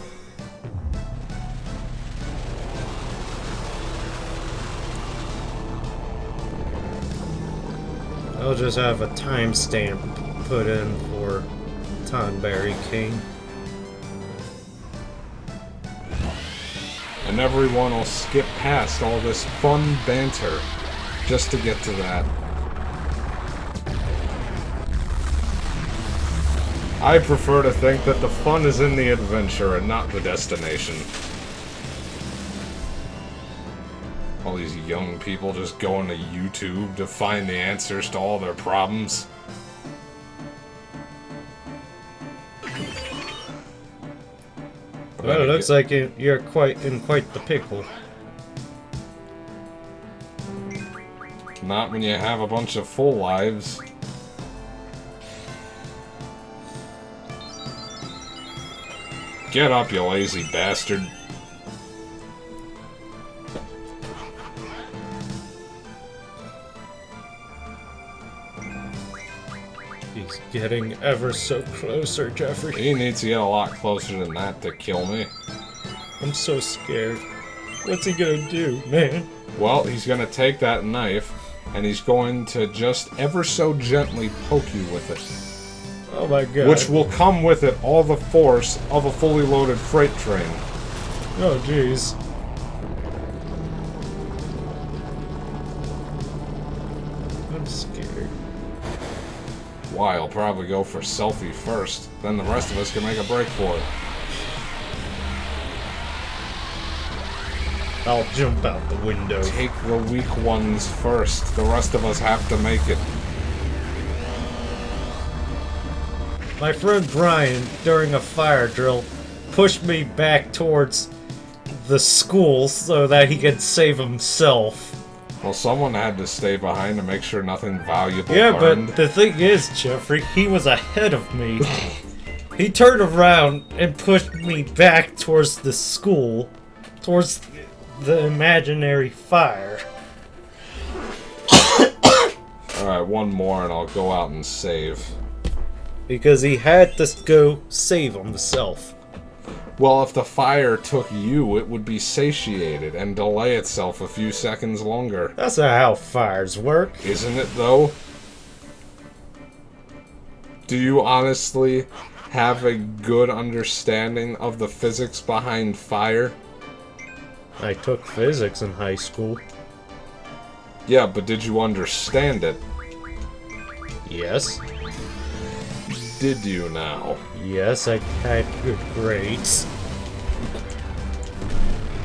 I'll just have a timestamp put in for Tonberry King. And everyone will skip past all this fun banter just to get to that. I prefer to think that the fun is in the adventure and not the destination. All these young people just going to YouTube to find the answers to all their problems. Well, it looks like you're in quite the pickle. Not when you have a bunch of full lives. Get up, you lazy bastard. He's getting ever so closer, Jeffrey. He needs to get a lot closer than that to kill me. I'm so scared. What's he gonna do, man? Well, he's gonna take that knife, and he's going to just ever so gently poke you with it. Oh my god. Which will come with it all the force of a fully loaded freight train. Oh jeez. I'm scared. Why, I'll probably go for Selphie first, then the rest of us can make a break for it. I'll jump out the window. Take the weak ones first, the rest of us have to make it. My friend Brian, during a fire drill, pushed me back towards the school so that he could save himself. Well, someone had to stay behind to make sure nothing valuable Yeah, burned. but the thing is, Jeffrey, he was ahead of me. He turned around and pushed me back towards the school, towards the imaginary fire. Alright, one more and I'll go out and save. Because he had to go save himself. Well, if the fire took you, it would be satiated and delay itself a few seconds longer. That's not how fires work. Isn't it, though? Do you honestly have a good understanding of the physics behind fire? I took physics in high school. Yeah, but did you understand it? Yes. Did you now? Yes, I had good grades.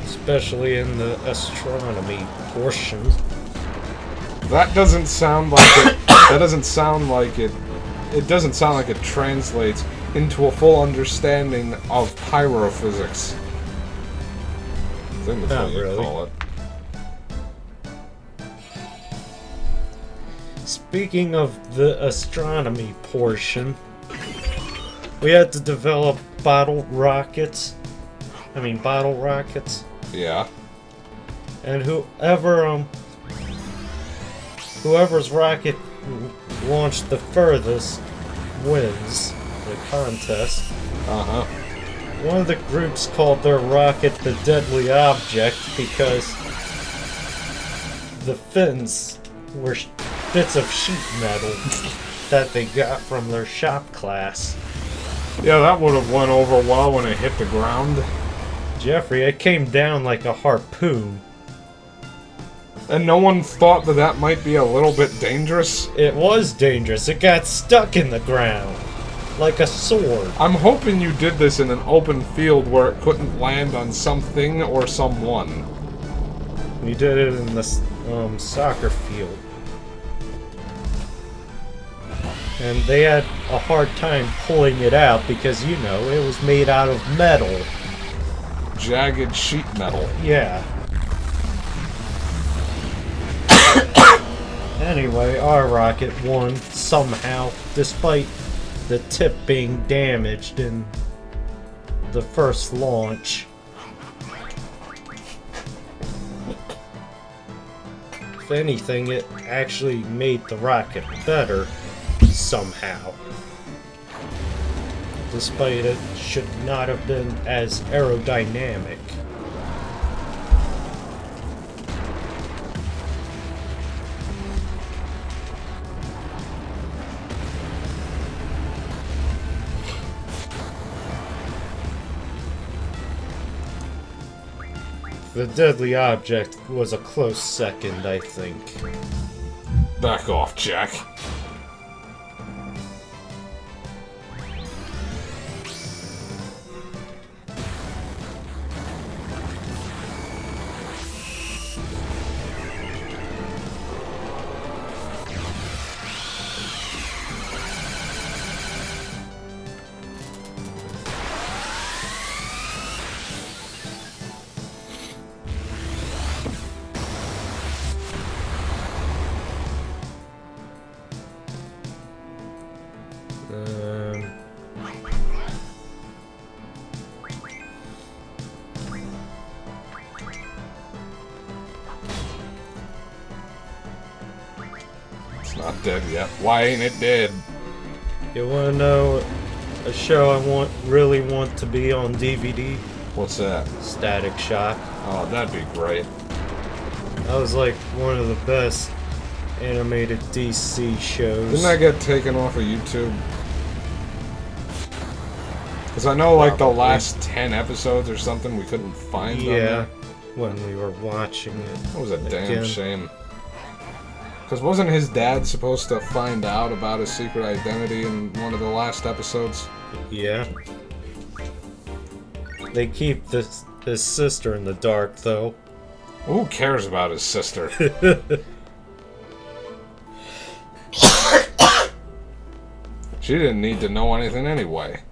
Especially in the astronomy portion. That doesn't sound like it. That doesn't sound like it. It doesn't sound like it translates into a full understanding of pyrophysics. I think that's Not what you really. call it. Speaking of the astronomy portion, we had to develop bottle rockets. Bottle rockets. Yeah. And whoever's rocket launched the furthest wins the contest. Uh-huh. One of the groups called their rocket the Deadly Object because the fins were bits of sheet metal that they got from their shop class. Yeah, that would have went over well when it hit the ground. Jeffrey, it came down like a harpoon. And no one thought that that might be a little bit dangerous? It was dangerous. It got stuck in the ground. Like a sword. I'm hoping you did this in an open field where it couldn't land on something or someone. We did it in the soccer field. And they had a hard time pulling it out because, you know, it was made out of metal. Jagged sheet metal. Yeah. Anyway, our rocket won somehow, despite the tip being damaged in the first launch. If anything, it actually made the rocket better somehow. Despite it should not have been as aerodynamic. The Deadly Object was a close second, I think. Back off, Jack. It's not dead yet. Why ain't it dead? You wanna know a show I really want to be on DVD? What's that? Static Shock. Oh, that'd be great. That was like one of the best animated DC shows. Didn't that get taken off of YouTube? Because I know, like, the last 10 episodes or something we couldn't find on there. When we were watching it. That was a damn shame. Because wasn't his dad supposed to find out about his secret identity in one of the last episodes? Yeah. They keep his sister in the dark, though. Who cares about his sister? She didn't need to know anything anyway.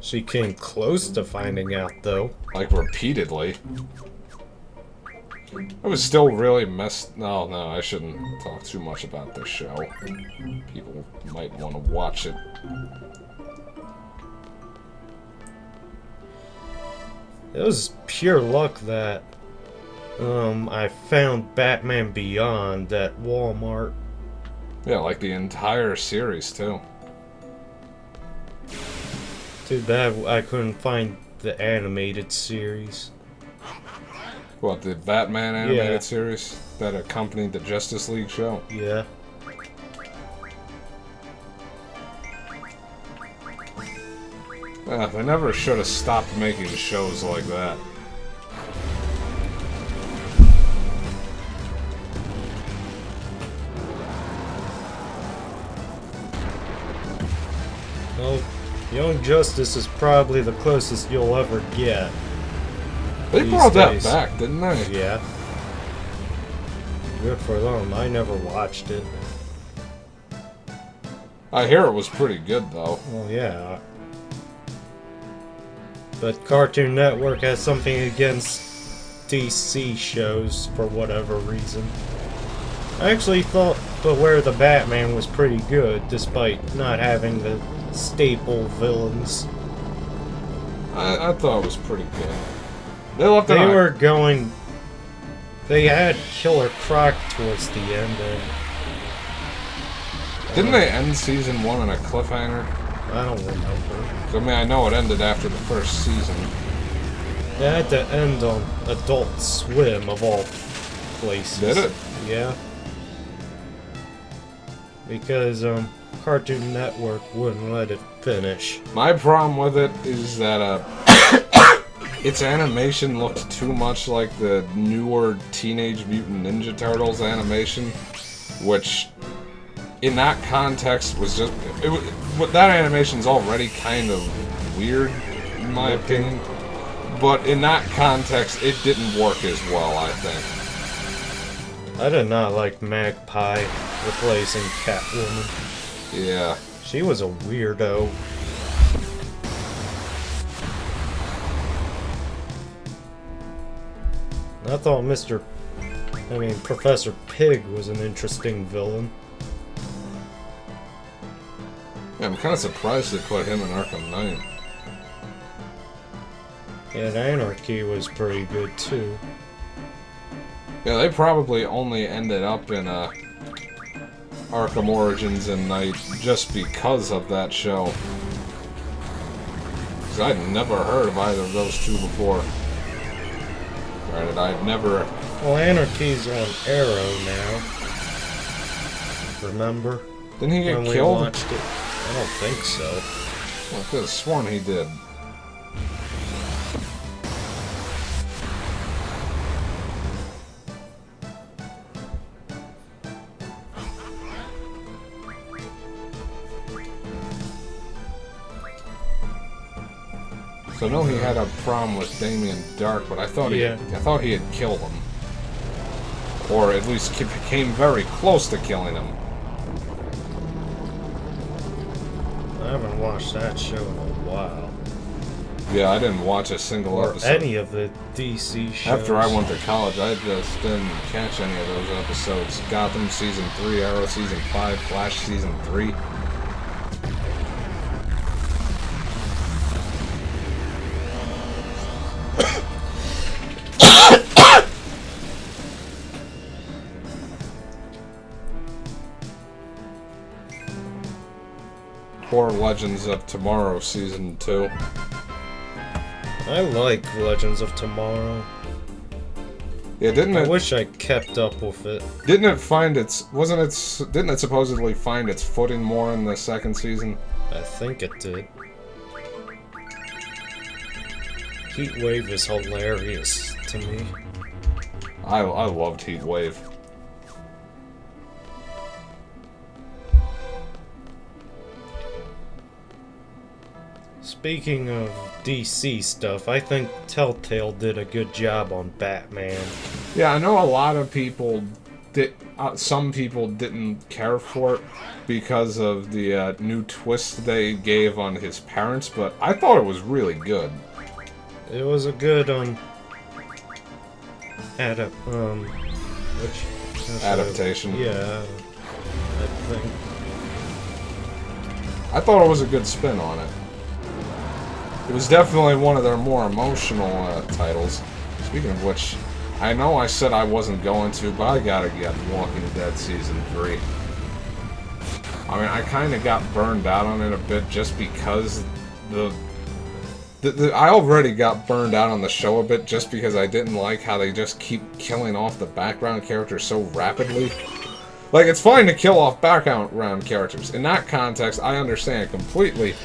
She came close to finding out, though. Like, repeatedly. It was still really messed... No, I shouldn't talk too much about this show. People might want to watch it. It was pure luck that I found Batman Beyond at Walmart. Yeah, like the entire series, too. Too bad I couldn't find the animated series. What, the Batman animated series that accompanied the Justice League show? Yeah. They never should have stopped making shows like that. Well, Young Justice is probably the closest you'll ever get. They brought that back, didn't they? Yeah. Good for them. I never watched it. I hear it was pretty good, though. Well, yeah. But Cartoon Network has something against DC shows for whatever reason. I actually thought Beware the Batman was pretty good, despite not having the staple villains. I thought it was pretty good. They left it They on were going... They had Killer Croc towards the end, and... Didn't they end season 1 on a cliffhanger? I don't remember. I mean, I know it ended after the first season. They had to end on Adult Swim, of all places. Did it? Yeah. Because, Cartoon Network wouldn't let it finish. My problem with it is that, its animation looked too much like the newer Teenage Mutant Ninja Turtles animation, which, in that context, was just... that animation's already kind of weird, in my opinion. But in that context, it didn't work as well, I think. I did not like Magpie replacing Catwoman. Yeah. She was a weirdo. I thought Professor Pig was an interesting villain. Yeah, I'm kind of surprised they put him in Arkham Knight. And Anarchy was pretty good too. Yeah, they probably only ended up in Arkham Origins and Knight just because of that show. Because I'd never heard of either of those two before. Granted, I've never... Well, Anarchy's on Arrow now. Remember? Didn't he get when killed? We watched it? I don't think so. Well, I could have sworn he did. So I know he had a problem with Damien Dark, but I thought he had killed him. Or at least came very close to killing him. I haven't watched that show in a while. Yeah, I didn't watch a single episode. Any of the DC shows. After I went to college, I just didn't catch any of those episodes. Gotham Season 3, Arrow Season 5, Flash Season 3. Or Legends of Tomorrow Season 2. I like Legends of Tomorrow. Yeah, didn't it... I wish I kept up with it. Didn't it find its... Didn't it supposedly find its footing more in the second season? I think it did. Heatwave is hilarious to me. I loved Heatwave. Speaking of DC stuff, I think Telltale did a good job on Batman. Yeah, I know a lot of people some people didn't care for it because of the new twist they gave on his parents, but I thought it was really good. It was a good adaptation. Yeah, I think. I thought it was a good spin on it. It was definitely one of their more emotional titles. Speaking of which, I know I said I wasn't going to, but I gotta get Walking Dead Season 3. I mean, I kind of got burned out on it a bit just because I already got burned out on the show a bit just because I didn't like how they just keep killing off the background characters so rapidly. Like, it's fine to kill off background characters. In that context, I understand completely.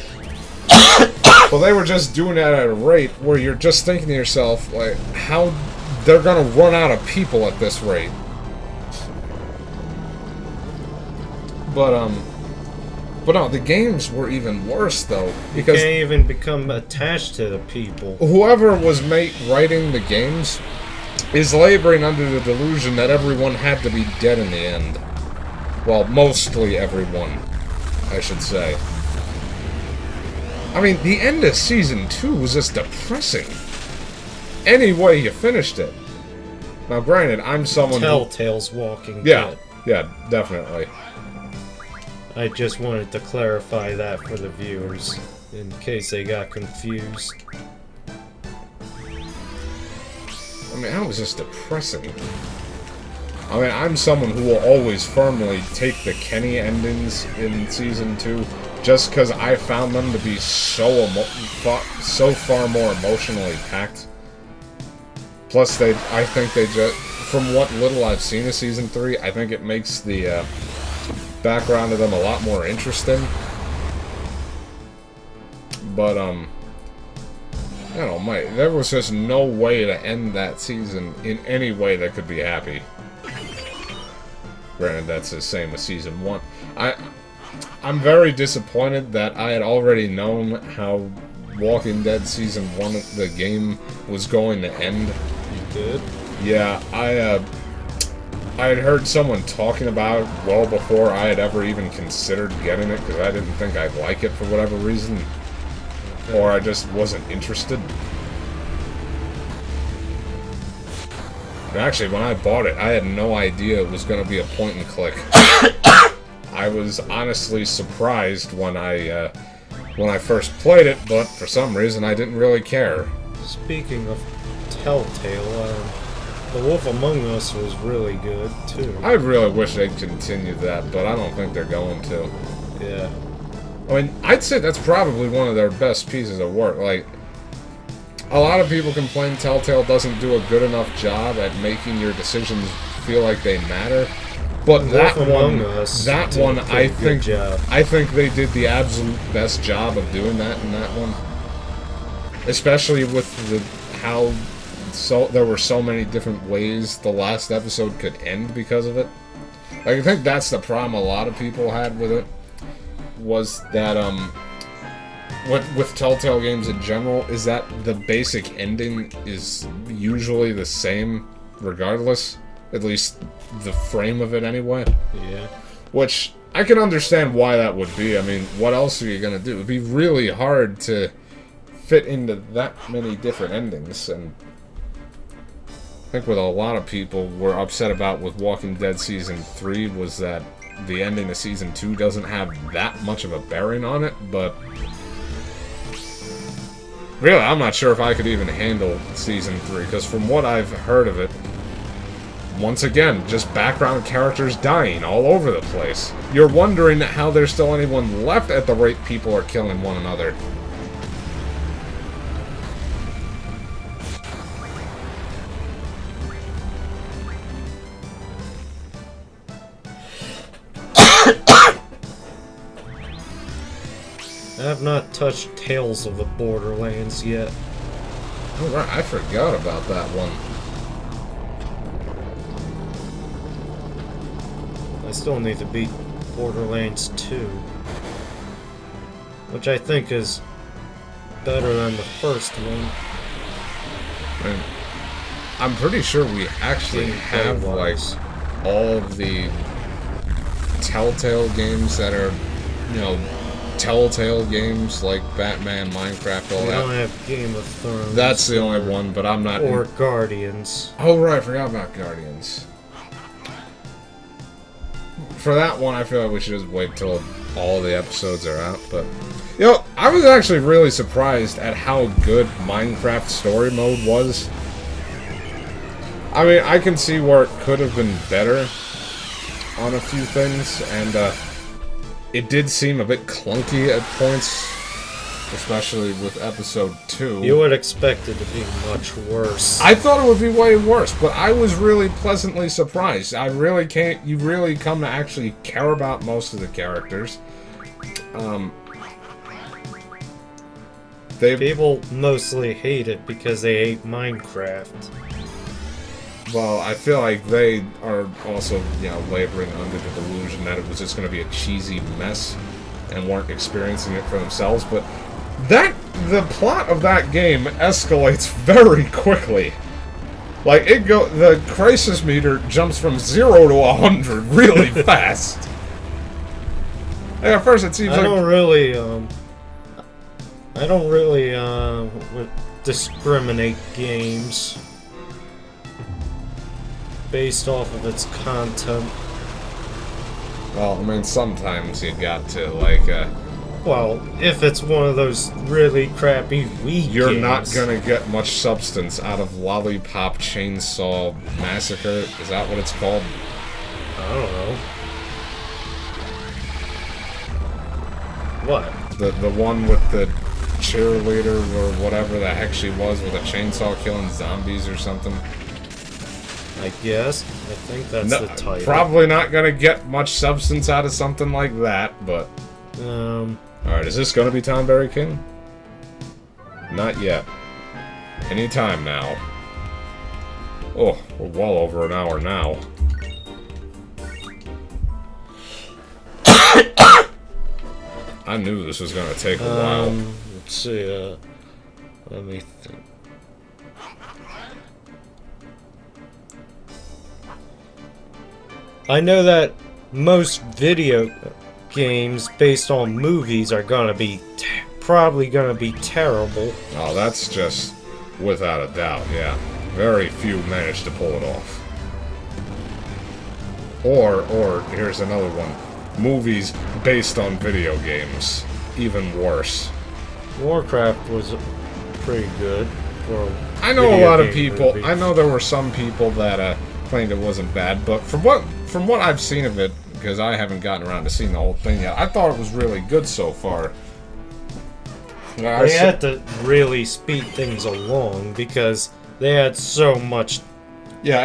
But they were just doing that at a rate where you're just thinking to yourself, like, how they're gonna run out of people at this rate. But no, the games were even worse, though, because... You can't even become attached to the people. Whoever was writing the games is laboring under the delusion that everyone had to be dead in the end. Well, mostly everyone, I should say. I mean, the end of Season 2 was just depressing. Any way you finished it. Now, granted, I'm someone Telltale's Walking Dead. Yeah, definitely. I just wanted to clarify that for the viewers, in case they got confused. mean, that was just depressing. I mean, I'm someone who will always firmly take the Kenny endings in Season 2, just because I found them to be so far more emotionally packed. Plus, I think they just, from what little I've seen of Season 3, I think it makes the background of them a lot more interesting. But, I don't know, there was just no way to end that season in any way that could be happy. Granted, that's the same as Season 1. I'm very disappointed that I had already known how Walking Dead Season 1 of the game was going to end. You did? Yeah, I had heard someone talking about it well before I had ever even considered getting it, because I didn't think I'd like it for whatever reason. Okay. Or I just wasn't interested. Actually, when I bought it, I had no idea it was going to be a point and click. I was honestly surprised when I first played it, but for some reason I didn't really care. Speaking of Telltale, The Wolf Among Us was really good, too. I really wish they'd continue that, but I don't think they're going to. Yeah. I mean, I'd say that's probably one of their best pieces of work. Like, a lot of people complain Telltale doesn't do a good enough job at making your decisions feel like they matter. But that one, I think they did the absolute best job of doing that in that one. Especially with how there were so many different ways the last episode could end because of it. Like, I think that's the problem a lot of people had with it, was that with Telltale games in general, is that the basic ending is usually the same regardless. At least the frame of it anyway. Yeah. Which, I can understand why that would be. I mean, what else are you going to do? It would be really hard to fit into that many different endings. And I think what a lot of people were upset about with Walking Dead Season 3 was that the ending of Season 2 doesn't have that much of a bearing on it, but really, I'm not sure if I could even handle Season 3, because from what I've heard of it, once again, just background characters dying all over the place. You're wondering how there's still anyone left at the rate people are killing one another. I have not touched Tales of the Borderlands yet. Oh, right, I forgot about that one. I still need to beat Borderlands 2. Which I think is better than the first one. And I'm pretty sure we actually have, like, all of the Telltale games that are, you know, Telltale games, like Batman, Minecraft, all that. We don't have Game of Thrones. That's the only one, but I'm not... Or Guardians. Oh, right, I forgot about Guardians. For that one, I feel like we should just wait till all the episodes are out, but... You know, I was actually really surprised at how good Minecraft Story Mode was. I mean, I can see where it could have been better on a few things, and, it did seem a bit clunky at points, especially with episode 2. You would expect it to be much worse. I thought it would be way worse, but I was really pleasantly surprised. You really come to actually care about most of the characters. People mostly hate it because they hate Minecraft. Well, I feel like they are also, you know, laboring under the delusion that it was just going to be a cheesy mess and weren't experiencing it for themselves, but the plot of that game escalates very quickly. Like, the crisis meter jumps from 0 to 100 really fast. Like, at first it seems I don't really discriminate games based off of its content. Well, I mean, sometimes you got to, like, Well, if it's one of those really crappy Wii You're games. not gonna get much substance out of Lollipop Chainsaw Massacre. Is that what it's called? I don't know. What? The one with the cheerleader or whatever the heck she was with a chainsaw killing zombies or something. I guess. I think that's the title. Probably not gonna get much substance out of something like that, but... Alright, is this gonna be Tonberry King? Not yet. Anytime now. Oh, we're well over an hour now. I knew this was gonna take a while. Let's see, let me think. I know that most video games based on movies are gonna be probably gonna be terrible. Oh, that's just without a doubt, yeah. Very few manage to pull it off. Or here's another one. Movies based on video games. Even worse. Warcraft was pretty good for I know a lot of video game people. movie. I know there were some people that claimed it wasn't bad, but from what I've seen of it, because I haven't gotten around to seeing the whole thing yet, I thought it was really good so far. They had to really speed things along because they had so much. Yeah,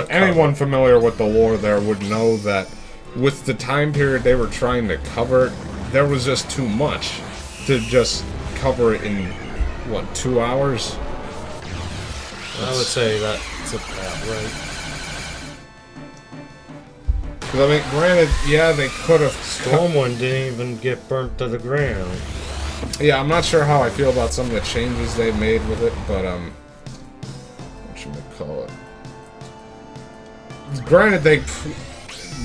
anyone familiar with the lore there would know that with the time period they were trying to cover, there was just too much to just cover it in, what, 2 hours? I would say that's about right. Because, I mean, granted, yeah, they could have... Stormwind didn't even get burnt to the ground. Yeah, I'm not sure how I feel about some of the changes they made with it, but, whatchamacallit. Granted,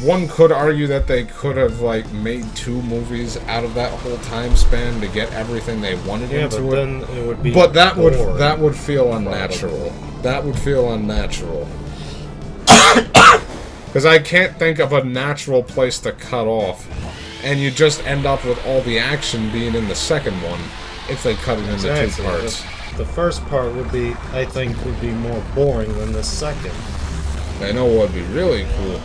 one could argue that they could have, like, made 2 movies out of that whole time span to get everything they wanted into but it. then it would be. But that boring. would feel unnatural. That would feel unnatural. Because I can't think of a natural place to cut off. And you just end up with all the action being in the second one if they cut it into 2 parts. The first part would be, I think, would be more boring than the second. I know what would be really cool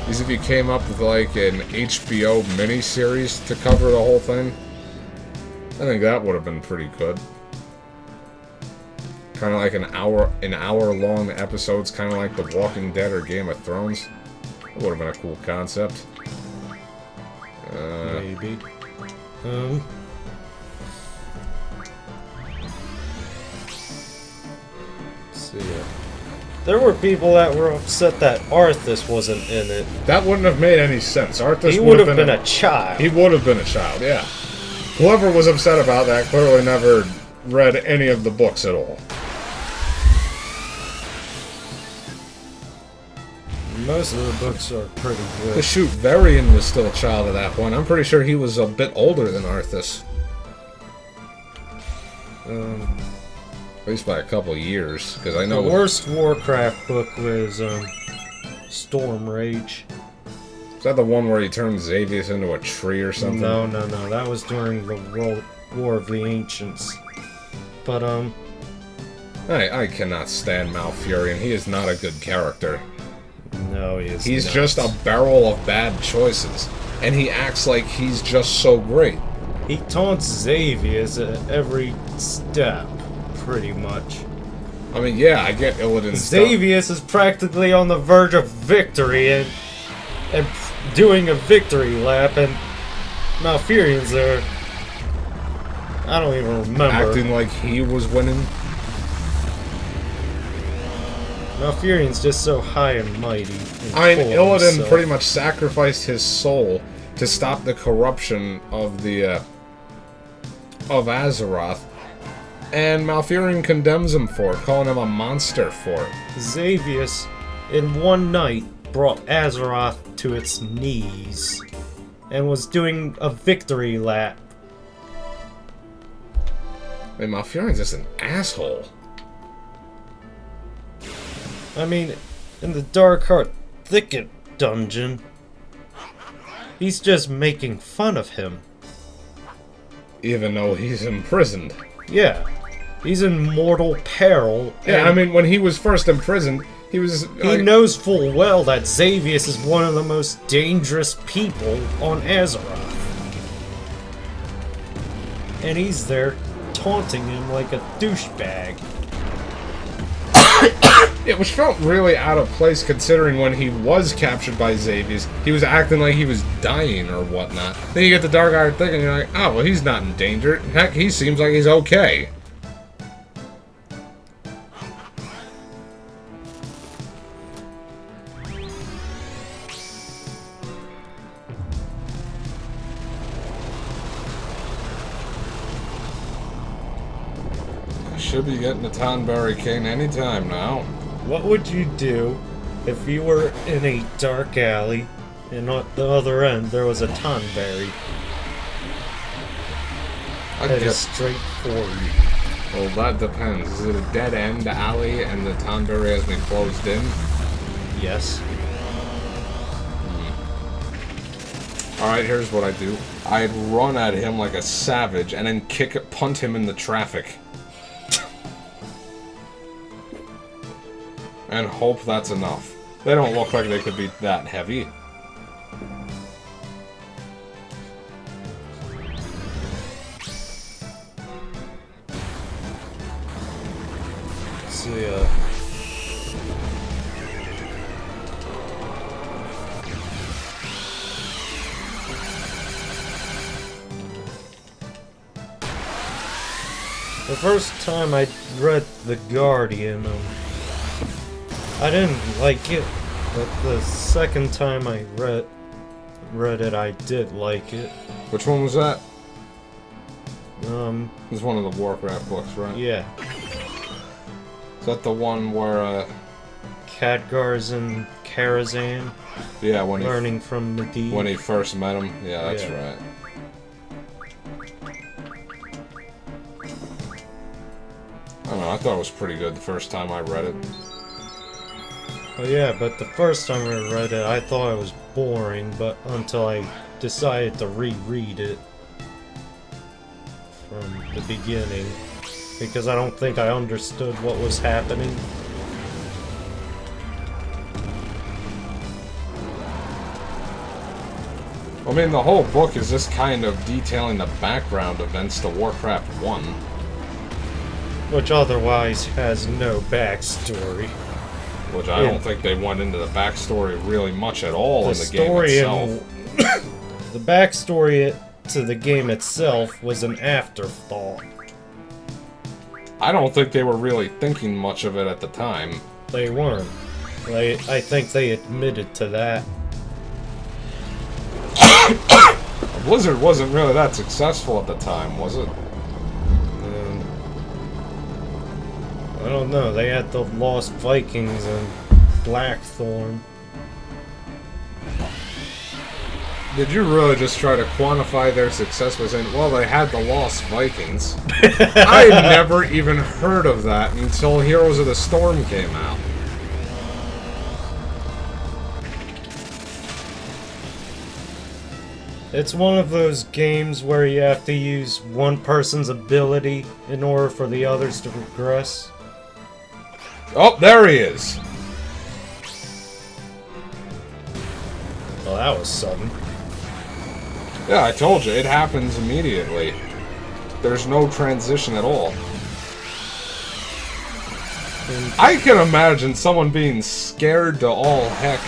is if you came up with like an HBO miniseries to cover the whole thing. I think that would have been pretty good. Kind of like an hour long episodes, kind of like The Walking Dead or Game of Thrones. That would have been a cool concept. Maybe. Let's see. There were people that were upset that Arthas wasn't in it. That wouldn't have made any sense. Arthas He would have been a child. He would have been a child, yeah. Whoever was upset about that clearly never read any of the books at all. Most of the books are pretty good. The shoot, Varian was still a child at that point. I'm pretty sure he was a bit older than Arthas. At least by a couple years, because I know... The worst Warcraft book was, Storm Rage. Is that the one where he turned Xavius into a tree or something? No. That was during the War of the Ancients. But, I cannot stand Malfurion. He is not a good character. No, he is He's not. just a barrel of bad choices. And he acts like he's just so great. He taunts Xavius at every step, pretty much. I mean, yeah, I get Illidan's stuff. Xavius is practically on the verge of victory and doing a victory lap, and Malfurion's there. I don't even remember. Acting like he was winning. Malfurion's just so high and mighty. I mean, Illidan pretty much sacrificed his soul to stop the corruption of the of Azeroth, and Malfurion condemns him for it, calling him a monster for it. Xavius, in one night, brought Azeroth to its knees, and was doing a victory lap. I mean, Malfurion's just an asshole. I mean, in the Darkheart Thicket dungeon, he's just making fun of him. Even though he's imprisoned. Yeah. He's in mortal peril. Yeah, I mean, when he was first imprisoned, he was... He knows full well that Xavius is one of the most dangerous people on Azeroth. And he's there taunting him like a douchebag. Yeah, which felt really out of place considering when he was captured by Xavius, he was acting like he was dying or whatnot. Then you get the dark-eyed thing and you're like, oh, well, he's not in danger. Heck, he seems like he's okay. Should be getting a Tonberry King anytime now. What would you do if you were in a dark alley and at the other end there was a Tonberry? That is straight for you. Well, that depends. Is it a dead-end alley and the Tonberry has been closed in? Yes. Alright, here's what I do. I'd run at him like a savage and then punt him in the traffic. And hope that's enough. They don't look like they could be that heavy. See, the first time I read The Guardian, I didn't like it, but the second time I read it, I did like it. Which one was that? It's one of the Warcraft books, right? Yeah. Is that the one where, Khadgar's in Karazhan? Yeah, when learning from Medivh. when he first met him? Yeah, that's right. I don't know, I thought it was pretty good the first time I read it. Oh yeah, but the first time I read it, I thought it was boring, but until I decided to reread it from the beginning, because I don't think I understood what was happening. I mean, the whole book is just kind of detailing the background events to Warcraft 1. Which otherwise has no backstory. Which I don't think they went into the backstory really much at all in the game itself. The backstory to the game itself was an afterthought. I don't think they were really thinking much of it at the time. They weren't. I think they admitted to that. Blizzard wasn't really that successful at the time, was it? I don't know, they had the Lost Vikings and Blackthorn. Did you really just try to quantify their success by saying, well, they had the Lost Vikings? I never even heard of that until Heroes of the Storm came out. It's one of those games where you have to use one person's ability in order for the others to progress. Oh, there he is! Well, that was sudden. Yeah, I told you, it happens immediately. There's no transition at all. I can imagine someone being scared to all heck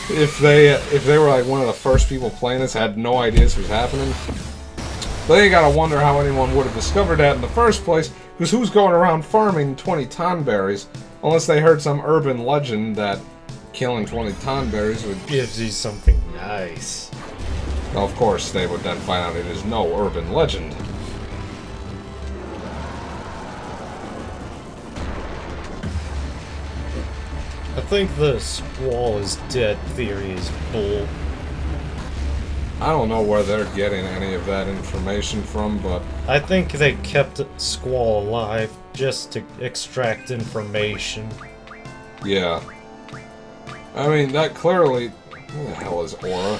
if they were like one of the first people playing this, had no idea this was happening. Then you gotta wonder how anyone would have discovered that in the first place, because who's going around farming 20 Tonberries unless they heard some urban legend that killing 20 Tonberries would... Gives you something nice. Well, of course, they would then find out it is no urban legend. I think the Squall is dead theory is bull. I don't know where they're getting any of that information from, but... I think they kept Squall alive just to extract information. Yeah. I mean, that clearly... Who the hell is Aura?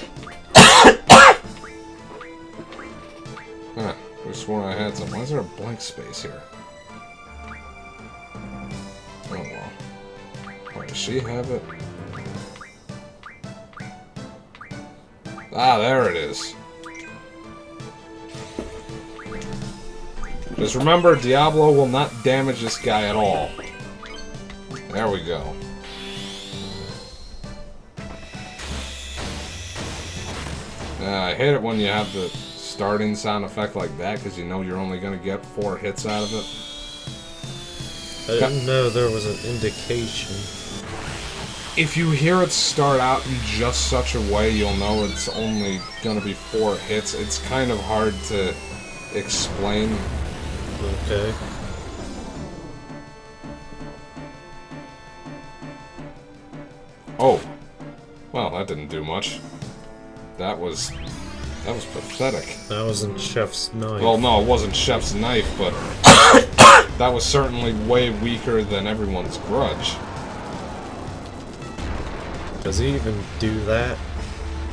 Huh. have sworn I had some. Why is there a blank space here? Oh well. Oh, does she have it? Ah, there it is. Just remember, Diablo will not damage this guy at all. There we go. I hate it when you have the starting sound effect like that, because you know you're only going to get 4 hits out of it. I didn't know there was an indication. If you hear it start out in just such a way, you'll know it's only going to be 4 hits. It's kind of hard to explain. Okay. Oh. Well, that didn't do much. That was pathetic. That wasn't Chef's knife. Well, no, it wasn't Chef's knife, but that was certainly way weaker than everyone's grudge. Does he even do that?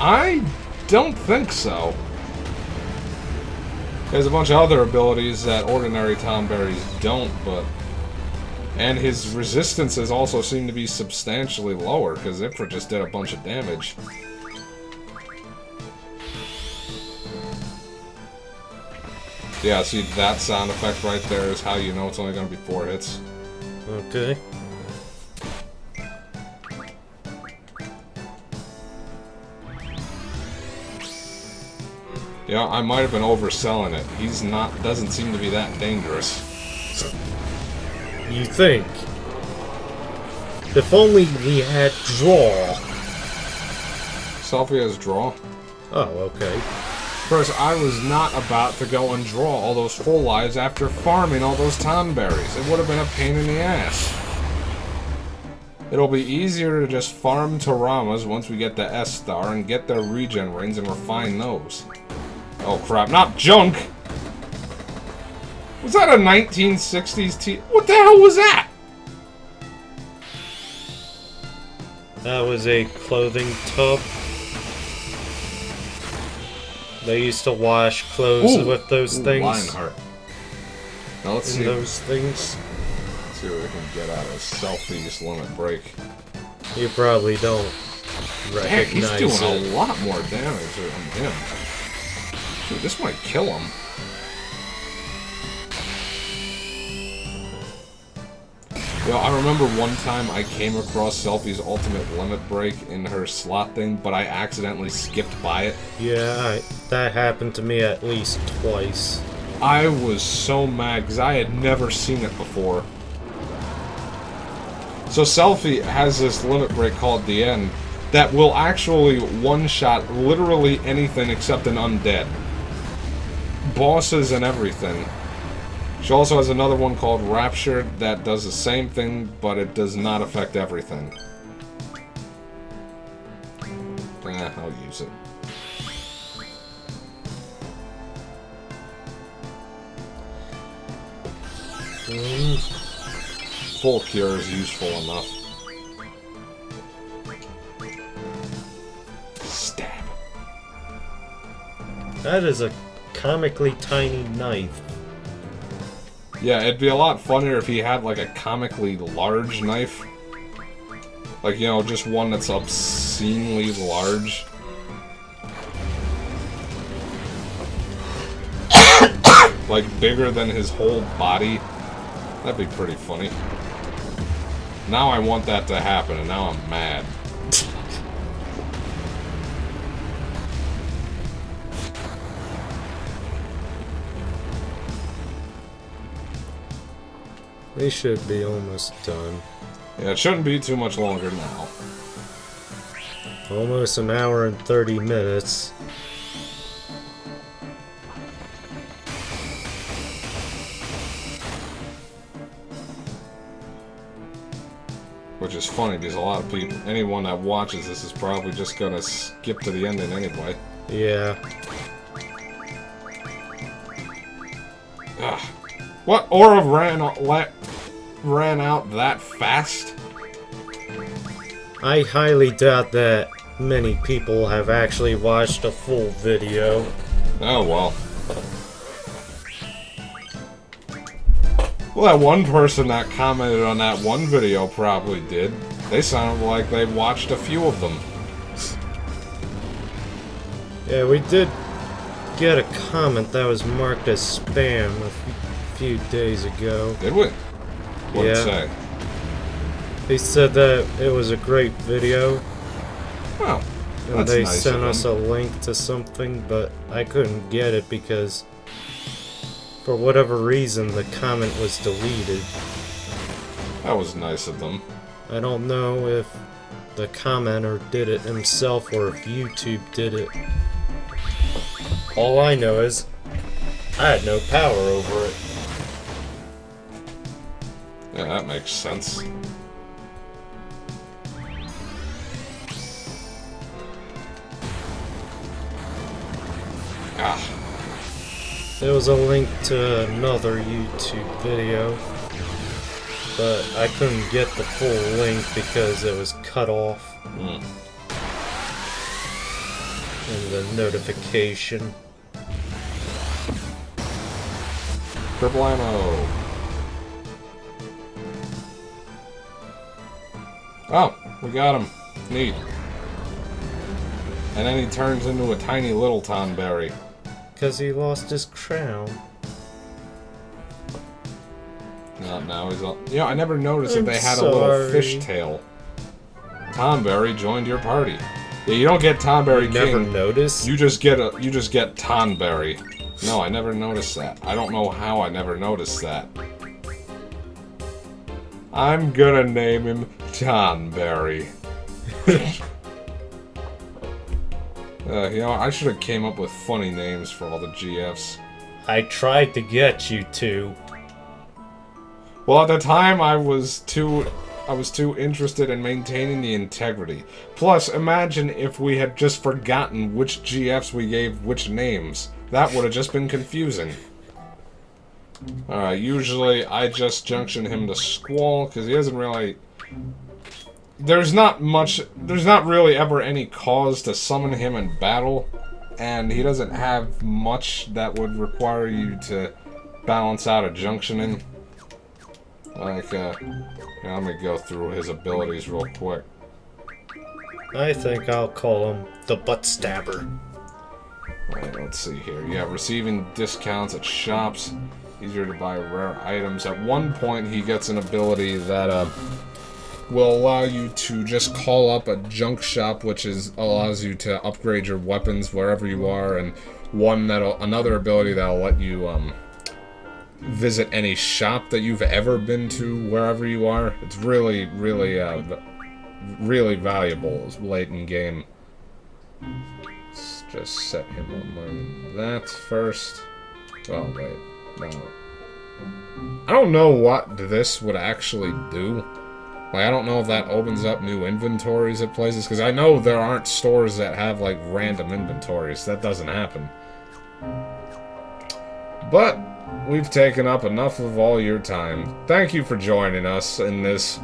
I don't think so. There's a bunch of other abilities that ordinary Tonberries don't, but... And his resistances also seem to be substantially lower, because Ifrit just did a bunch of damage. Yeah, see, that sound effect right there is how you know it's only going to be 4 hits. Okay. Yeah, I might have been overselling it. He's not, doesn't seem to be that dangerous. You think? If only we had draw. Selphie has draw. Oh, okay. Of course, I was not about to go and draw all those full lives after farming all those Tonberries. It would have been a pain in the ass. It'll be easier to just farm Taramas once we get the S-Star and get their regen rings and refine those. Oh crap, not junk! Was that a 1960s T? What the hell was that? That was a clothing tub. They used to wash clothes with those things. Lionheart. Now let's see. Those things. Let's see what we can get out of Selphie's limit break. You probably don't recognize Heck, he's doing it. a lot more damage than him. Dude, this might kill him. Yo, I remember one time I came across Selphie's ultimate limit break in her slot thing, but I accidentally skipped by it. Yeah, that happened to me at least twice. I was so mad, because I had never seen it before. So Selphie has this limit break called the End that will actually one-shot literally anything except an undead. Bosses and everything. She also has another one called Rapture that does the same thing, but it does not affect everything. I'll use it. Full cure is useful enough. Stab. That is a comically tiny knife. Yeah, it'd be a lot funnier if he had like a comically large knife. Like, you know, just one that's obscenely large. Like, bigger than his whole body. That'd be pretty funny. Now I want that to happen, and now I'm mad. We should be almost done. Yeah, it shouldn't be too much longer now. Almost an hour and 30 minutes. Which is funny, because a lot of people, anyone that watches this is probably just gonna skip to the ending anyway. Yeah. Ugh. What? Aura ran out that fast? I highly doubt that many people have actually watched a full video. Oh well. Well, that one person that commented on that one video probably did. They sounded like they watched a few of them. Yeah, we did get a comment that was marked as spam a few days ago. Did we? What'd it Yeah. say? They said that it was a great video, Well, and that's they nice sent of us a them. link to something, but I couldn't get it because, for whatever reason, the comment was deleted. That was nice of them. I don't know if the commenter did it himself or if YouTube did it. All I know is I had no power over it. Yeah, that makes sense. Ah, There was a link to another YouTube video, but I couldn't get the full link because it was cut off in the notification. triple ammo. Oh, we got him. Neat. And then he turns into a tiny little Tonberry. Because he lost his crown. Now he's all... You know, I never noticed I'm that they had a little sorry. fishtail. Tonberry joined your party. Yeah, you don't get Tonberry You never King. noticed? You just get Tonberry. No, I never noticed that. I don't know how I never noticed that. I'm gonna name him Tonberry. You know, I should have came up with funny names for all the GFs. I tried to get you to. Well, at the time, I was too interested in maintaining the integrity. Plus, imagine if we had just forgotten which GFs we gave which names. That would have just been confusing. Alright, usually I just junction him to Squall, because he doesn't really... There's not really ever any cause to summon him in battle, and he doesn't have much that would require you to balance out a junctioning. Like, let me go through his abilities real quick. I think I'll call him the Butt Stabber. Right, let's see here. Yeah, receiving discounts at shops, easier to buy rare items. At one point, he gets an ability that will allow you to just call up a junk shop, which allows you to upgrade your weapons wherever you are, and another ability that'll let you visit any shop that you've ever been to wherever you are. It's really, really, really valuable late in game. Let's just set him on that first. Oh wait, no. I don't know what this would actually do. Like, I don't know if that opens up new inventories at places, because I know there aren't stores that have, like, random inventories. That doesn't happen. But we've taken up enough of all your time. Thank you for joining us in this...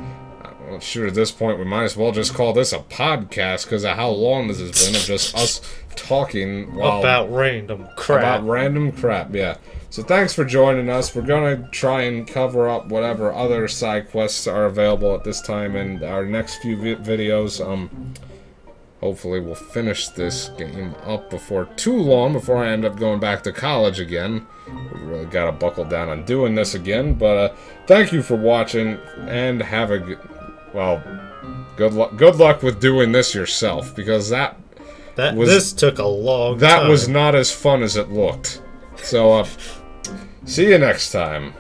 Well, shoot, at this point, we might as well just call this a podcast, because of how long this has been of just us talking while... About random crap. About random crap, yeah. So thanks for joining us. We're gonna try and cover up whatever other side quests are available at this time in our next few videos. Hopefully we'll finish this game up before too long, before I end up going back to college again. We really gotta buckle down on doing this again, but thank you for watching, and have a good... Well, good luck with doing this yourself, because this took a long time. That was not as fun as it looked. So, see you next time.